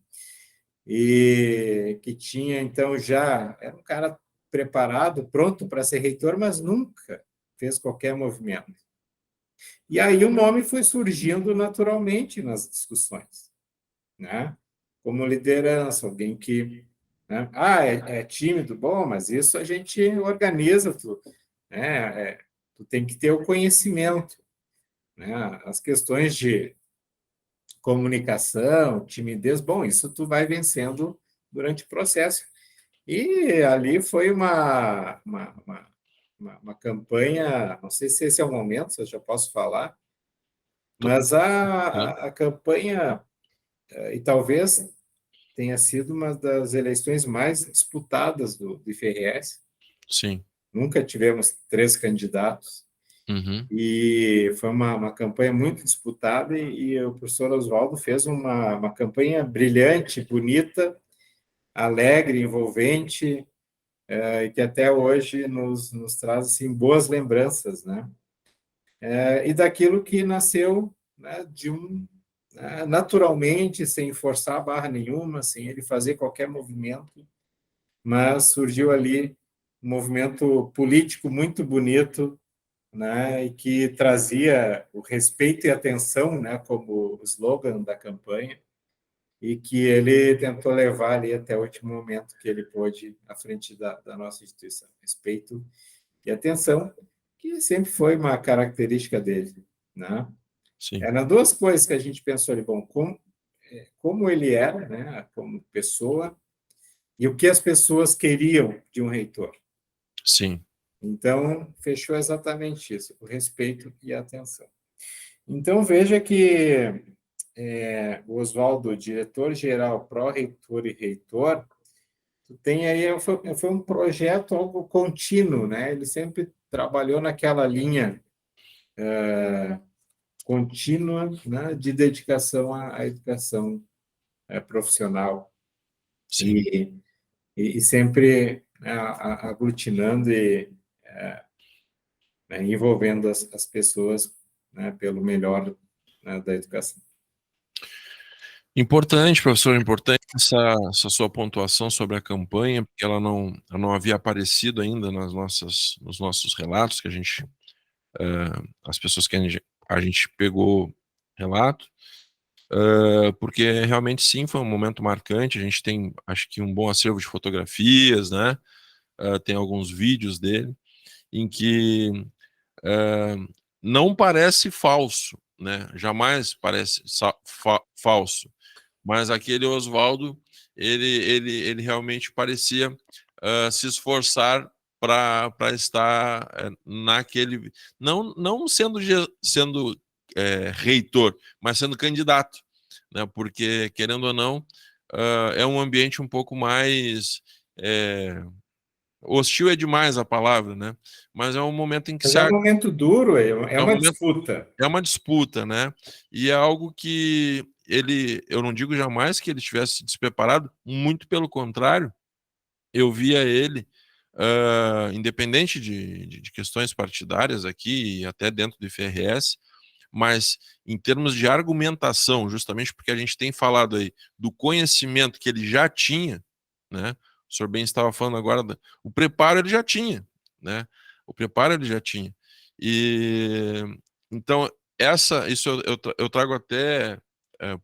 E que tinha, então, já... Era um cara preparado, pronto para ser reitor, mas nunca fez qualquer movimento. E aí o nome foi surgindo naturalmente nas discussões, né? Como liderança, alguém que... Né? É tímido, bom, mas isso a gente organiza, né? Tu tem que ter o conhecimento, né? As questões de comunicação, timidez, bom, isso tu vai vencendo durante o processo. E ali foi uma campanha, não sei se esse é o momento, se eu já posso falar, mas Sim, a campanha, e talvez tenha sido uma das eleições mais disputadas do IFRS, sim. nunca tivemos 3 candidatos, Uhum. e foi uma campanha muito disputada, e o professor Oswaldo fez uma campanha brilhante, bonita, alegre, envolvente, e que até hoje nos traz assim, boas lembranças, né? E daquilo que nasceu, né, naturalmente, sem forçar barra nenhuma, sem ele fazer qualquer movimento, mas surgiu ali um movimento político muito bonito, né, e que trazia o respeito e atenção, né, como slogan da campanha, e que ele tentou levar ali até o último momento que ele pôde à frente da nossa instituição. Respeito e atenção, que sempre foi uma característica dele, né? Sim, Eram 2 coisas que a gente pensou ali, bom, como ele era, né, como pessoa, e o que as pessoas queriam de um reitor. sim. Então, fechou exatamente isso, o respeito e a atenção. Então, veja que o Oswaldo, diretor-geral, pró-reitor e reitor, tem aí, foi um projeto algo contínuo, né? Ele sempre trabalhou naquela linha contínua, né, de dedicação à educação profissional Sim. e, e sempre, né, aglutinando e, né, envolvendo as pessoas, né, pelo melhor, né, da educação. Importante, professor, importante essa sua pontuação sobre a campanha, porque ela não havia aparecido ainda nos nossos relatos, que a gente, as pessoas que a gente pegou relato, porque realmente sim, foi um momento marcante, a gente tem, acho que um bom acervo de fotografias, né, tem alguns vídeos dele, em que eh, não parece falso, né, jamais parece falso, mas aquele Oswaldo, ele realmente parecia se esforçar para estar naquele, não sendo reitor, mas sendo candidato, né? Porque querendo ou não, é um ambiente um pouco mais hostil é demais a palavra, né? Mas é um momento em que Mas é um momento duro, é é um uma momento disputa. é uma disputa, né? E é algo que eu não digo jamais que ele estivesse despreparado, muito pelo contrário, eu via ele, independente de questões partidárias aqui e até dentro do IFRS, mas em termos de argumentação, justamente porque a gente tem falado aí do conhecimento que ele já tinha, né? O senhor bem estava falando agora, o preparo ele já tinha, né? O preparo ele já tinha. E então isso eu trago até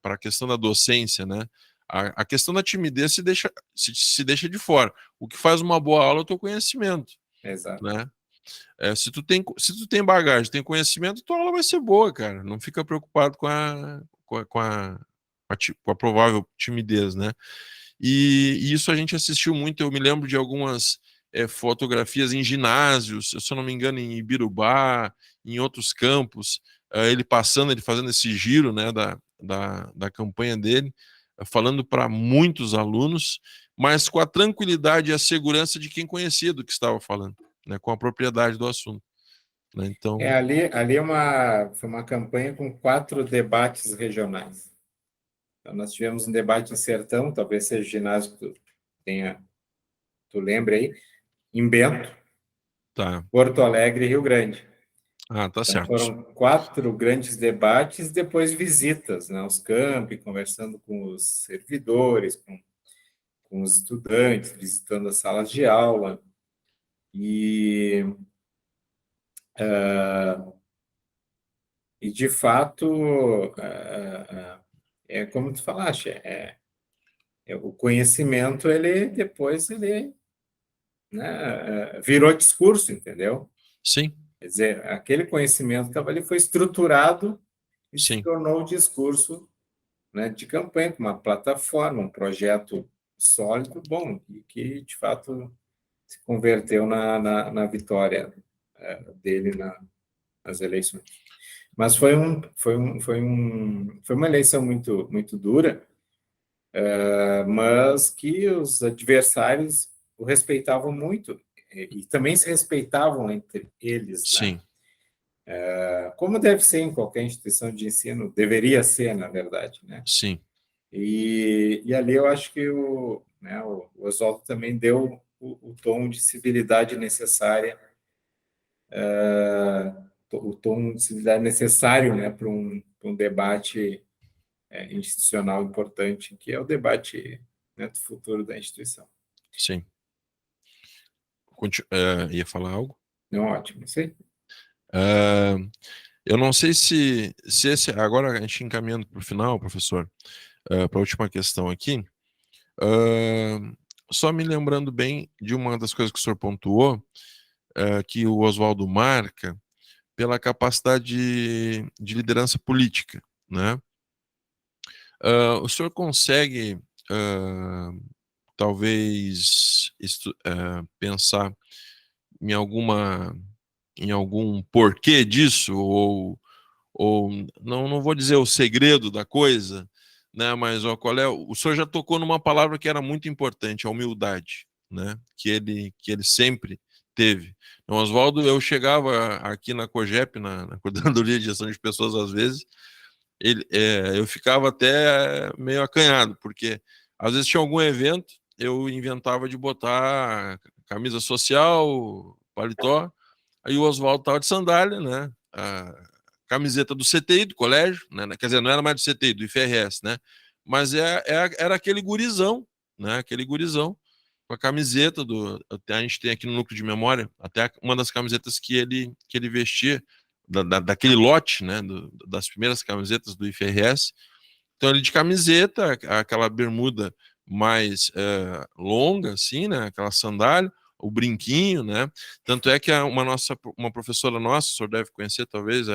para a questão da docência, né? A questão da timidez se deixa de fora. O que faz uma boa aula é o teu conhecimento, Exato. né? Se tu tem bagagem, tem conhecimento, tua aula vai ser boa, cara. Não fica preocupado com a provável timidez, né? E isso a gente assistiu muito. Eu me lembro de algumas fotografias em ginásios, se eu não me engano, em Ibirubá, em outros campos, ele fazendo esse giro, né, da campanha dele, falando para muitos alunos, mas com a tranquilidade e a segurança de quem conhecia do que estava falando, né, com a propriedade do assunto, né? Então, Ali foi uma campanha com 4 debates regionais. Então, nós tivemos um debate em Sertão, talvez seja o ginásio que tu lembre aí, em Bento, Tá. Porto Alegre e Rio Grande. Ah, tá Então, certo. foram 4 grandes debates, depois visitas, né, aos campi, conversando com os servidores, com os estudantes, visitando as salas de aula. E, de fato, é como tu falaste, o conhecimento, ele depois, ele, né, virou discurso, entendeu? Sim, Quer dizer, aquele conhecimento que estava ali foi estruturado e se sim, tornou o discurso, né, de campanha, com uma plataforma, um projeto sólido, bom, e que, de fato, se converteu na vitória dele nas eleições. Mas foi uma eleição muito dura, mas que os adversários o respeitavam muito e também se respeitavam entre eles, né? sim, Como deve ser em qualquer instituição de ensino, deveria ser, na verdade, né? sim, E ali eu acho que o Oswaldo também deu o tom de civilidade necessária, o tom de civilidade necessário, né, para um debate institucional importante, que é o debate, né, do futuro da instituição. sim. Ia falar algo? Não, ótimo, sim. Ah, eu não sei se esse. Agora a gente encaminhando para o final, professor, para a última questão aqui. Só me lembrando bem de uma das coisas que o senhor pontuou, que o Oswaldo marca pela capacidade de liderança política, né? O senhor consegue, talvez, pensar em em algum porquê disso, ou não vou dizer o segredo da coisa, né? Mas ó, qual é? O senhor já tocou numa palavra que era muito importante, a humildade, né? Que ele sempre teve. Então, Oswaldo, eu chegava aqui na COGEP, na Coordenadoria de Gestão de Pessoas, às vezes, eu ficava até meio acanhado, porque às vezes tinha algum evento, eu inventava de botar camisa social, paletó, aí o Oswaldo estava de sandália, né? A camiseta do CTI, do colégio, né? Quer dizer, não era mais do CTI, do IFRS, né? Mas era aquele gurizão, né? Aquele gurizão com a camiseta até a gente tem aqui no núcleo de memória, até uma das camisetas que ele vestia, daquele lote, né? Das primeiras camisetas do IFRS. Então, ele de camiseta, aquela bermuda mais longa, assim, né? Aquela sandália, o brinquinho, né? Tanto é que uma professora nossa, o senhor deve conhecer, talvez,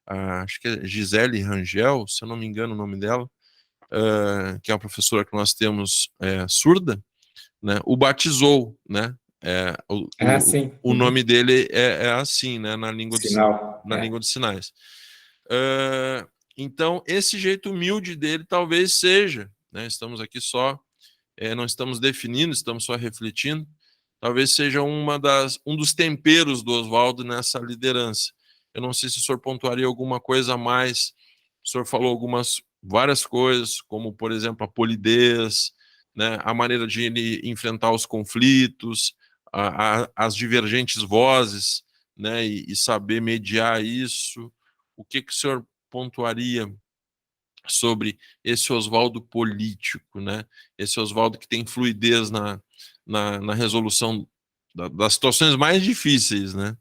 acho que é Gisele Rangel, se eu não me engano o nome dela, que é uma professora que nós temos surda, né? O batizou, né? Ah, sim. O nome dele é assim, né? Sinal. Na língua de sinais. Uh, então, esse jeito humilde dele talvez seja, né? Estamos aqui só, não estamos definindo, estamos só refletindo. Talvez seja um dos temperos do Oswaldo nessa liderança. Eu não sei se o senhor pontuaria alguma coisa a mais. O senhor falou várias coisas, como, por exemplo, a polidez, né? A maneira de ele enfrentar os conflitos, as divergentes vozes, né? E saber mediar isso. O que o senhor pontuaria sobre esse Oswaldo político, né? Esse Oswaldo que tem fluidez na resolução das situações mais difíceis, né?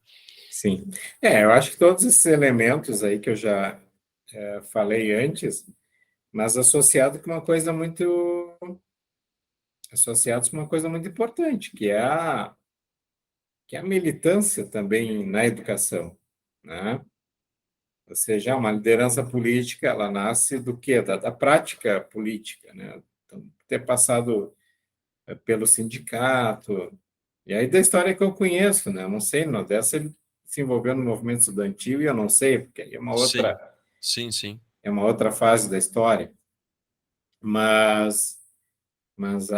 Sim. Eu acho que todos esses elementos aí que eu já falei antes, mas associados com uma coisa muito importante, que é a militância também na educação, né? Ou seja, uma liderança política, ela nasce do quê? Da prática política, né? Então, ter passado pelo sindicato, e aí da história que eu conheço, né? Eu não sei, não, dessa ele se envolveu no movimento estudantil e eu não sei, porque aí Sim, sim, sim, é uma outra fase da história, mas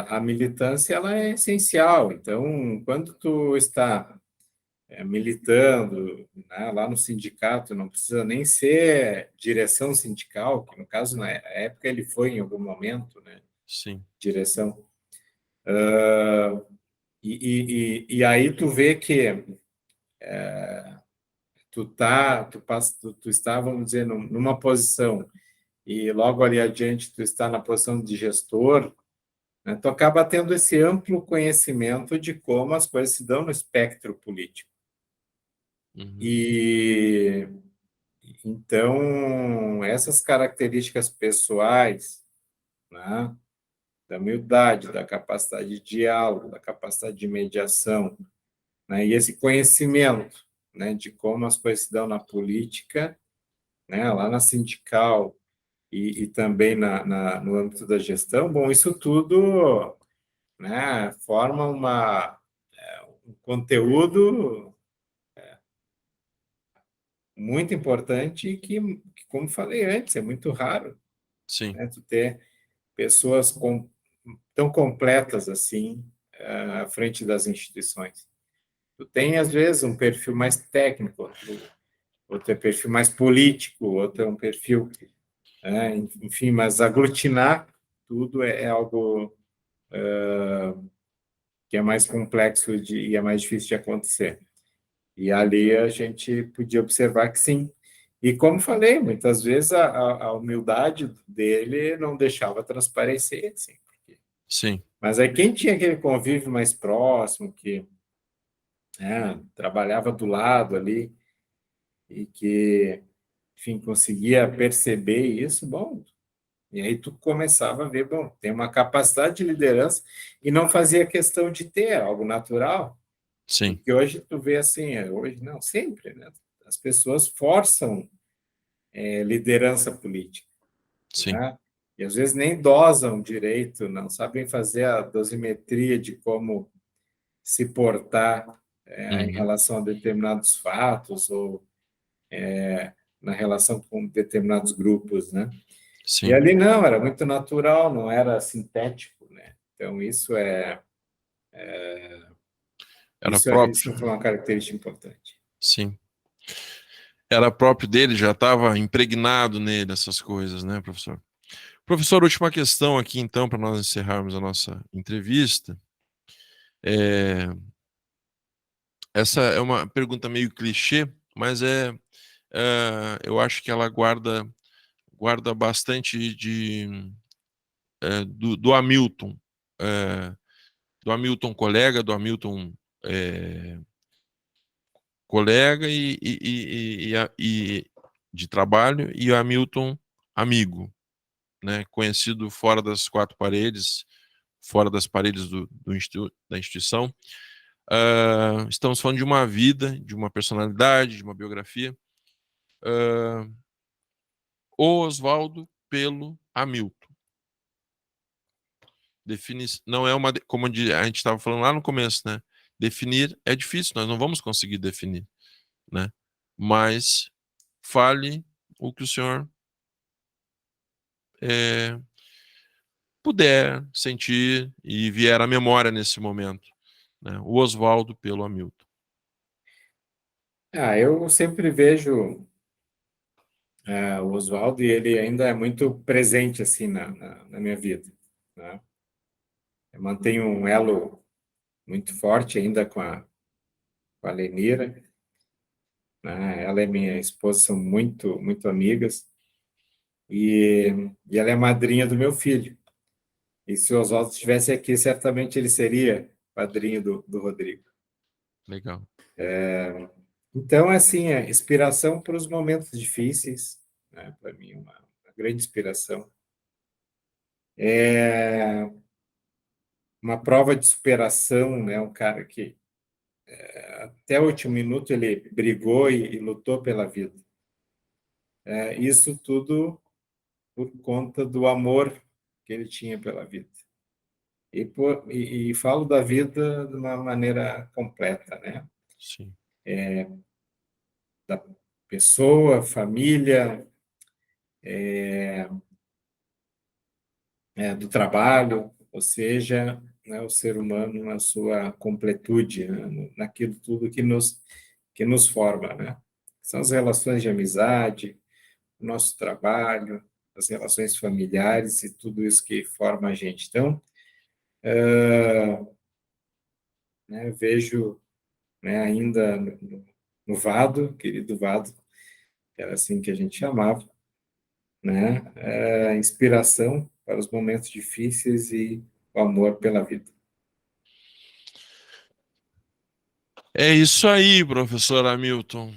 a militância ela é essencial. Então, quando tu está militando, né, lá no sindicato, não precisa nem ser direção sindical, que no caso na época ele foi em algum momento, né, sim, direção. E aí tu vê que tu está, vamos dizer, numa posição e logo ali adiante tu está na posição de gestor, né, tu acaba tendo esse amplo conhecimento de como as coisas se dão no espectro político. Uhum. E então essas características pessoais, né, da humildade, da capacidade de diálogo, da capacidade de mediação, né, e esse conhecimento, né, de como as coisas se dão na política, né, lá na sindical e também no âmbito da gestão, bom, isso tudo, né, forma um conteúdo muito importante e que, como falei antes, é muito raro, Sim. né, tu ter pessoas tão completas assim à frente das instituições. Tu tem, às vezes, um perfil mais técnico, outro é perfil mais político, outro é um perfil, né, enfim, mas aglutinar tudo é algo que é mais complexo e é mais difícil de acontecer. E ali a gente podia observar que sim. E como falei, muitas vezes a humildade dele não deixava transparecer, assim. Sim. Mas aí quem tinha aquele convívio mais próximo, que, né, trabalhava do lado ali e que, enfim, conseguia perceber isso, bom, e aí tu começava a ver, bom, tem uma capacidade de liderança e não fazia questão de ter algo natural, Sim. porque hoje tu vê assim, hoje não, sempre, né? As pessoas forçam liderança política, Sim. né? E às vezes nem dosam direito, não sabem fazer a dosimetria de como se portar em Uhum. relação a determinados fatos ou na relação com determinados grupos, né? E Sim. ali não, era muito natural, não era sintético, né? Então Era próprio. isso foi uma característica importante. Sim. Era próprio dele, já estava impregnado nele essas coisas, né, professor? Professor, última questão aqui, então, para nós encerrarmos a nossa entrevista. É, essa é uma pergunta meio clichê, mas eu acho que ela guarda bastante do Hamilton, é, do Hamilton colega, do Hamilton é, colega e de trabalho e o Hamilton amigo, né, conhecido fora das quatro paredes, fora das paredes da instituição. Estamos falando de uma vida, de uma personalidade, de uma biografia. Uh, o Oswaldo pelo Hamilton. Define, não é uma, como a gente estava falando lá no começo, né? Definir é difícil, nós não vamos conseguir definir, né? Mas fale o que o senhor é, puder sentir e vier à memória nesse momento, né? O Oswaldo pelo Hamilton. Eu sempre vejo o Oswaldo e ele ainda é muito presente assim na minha vida, né? Eu mantenho um elo muito forte ainda com a Lenira, né? Ela é minha esposa, são muito amigas e ela é madrinha do meu filho. E se o Oswaldo estivesse aqui, certamente ele seria padrinho do Rodrigo. Legal. Então, assim, é inspiração para os momentos difíceis, né? Para mim, uma grande inspiração. É uma prova de superação, né? Um cara que até o último minuto ele brigou e lutou pela vida. Isso tudo por conta do amor que ele tinha pela vida. E falo da vida de uma maneira completa, né? Sim. Da pessoa, família, do trabalho, ou seja, né, o ser humano na sua completude, né, naquilo tudo que nos forma, né? São as relações de amizade, o nosso trabalho, as relações familiares e tudo isso que forma a gente. Então, né, vejo, né, ainda o Vado, querido Vado, era assim que a gente chamava, né? Inspiração para os momentos difíceis e o amor pela vida. É isso aí, professor Hamilton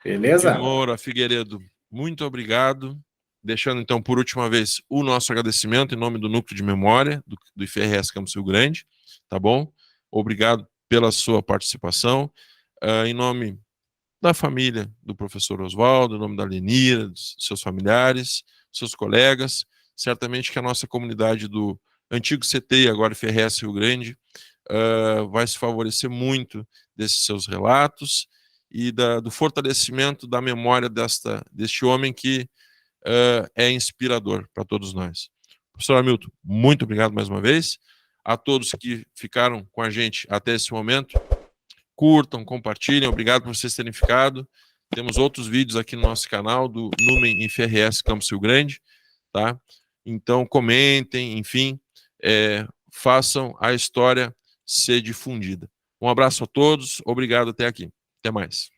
de Beleza? Moura Figueiredo. Muito obrigado. Deixando, então, por última vez, o nosso agradecimento em nome do Núcleo de Memória do IFRS Campos Rio Grande, tá bom? Obrigado pela sua participação. Em nome da família do professor Oswaldo, em nome da Lenira, dos seus familiares, seus colegas, certamente que a nossa comunidade do antigo CT e agora IFRS Rio Grande vai se favorecer muito desses seus relatos e do fortalecimento da memória deste homem que é inspirador para todos nós. Professor Hamilton, muito obrigado mais uma vez. A todos que ficaram com a gente até esse momento, curtam, compartilhem, obrigado por vocês terem ficado. Temos outros vídeos aqui no nosso canal do Numen IFRS Campus Rio Grande, tá? Então comentem, enfim, façam a história ser difundida. Um abraço a todos, obrigado até aqui. Até mais.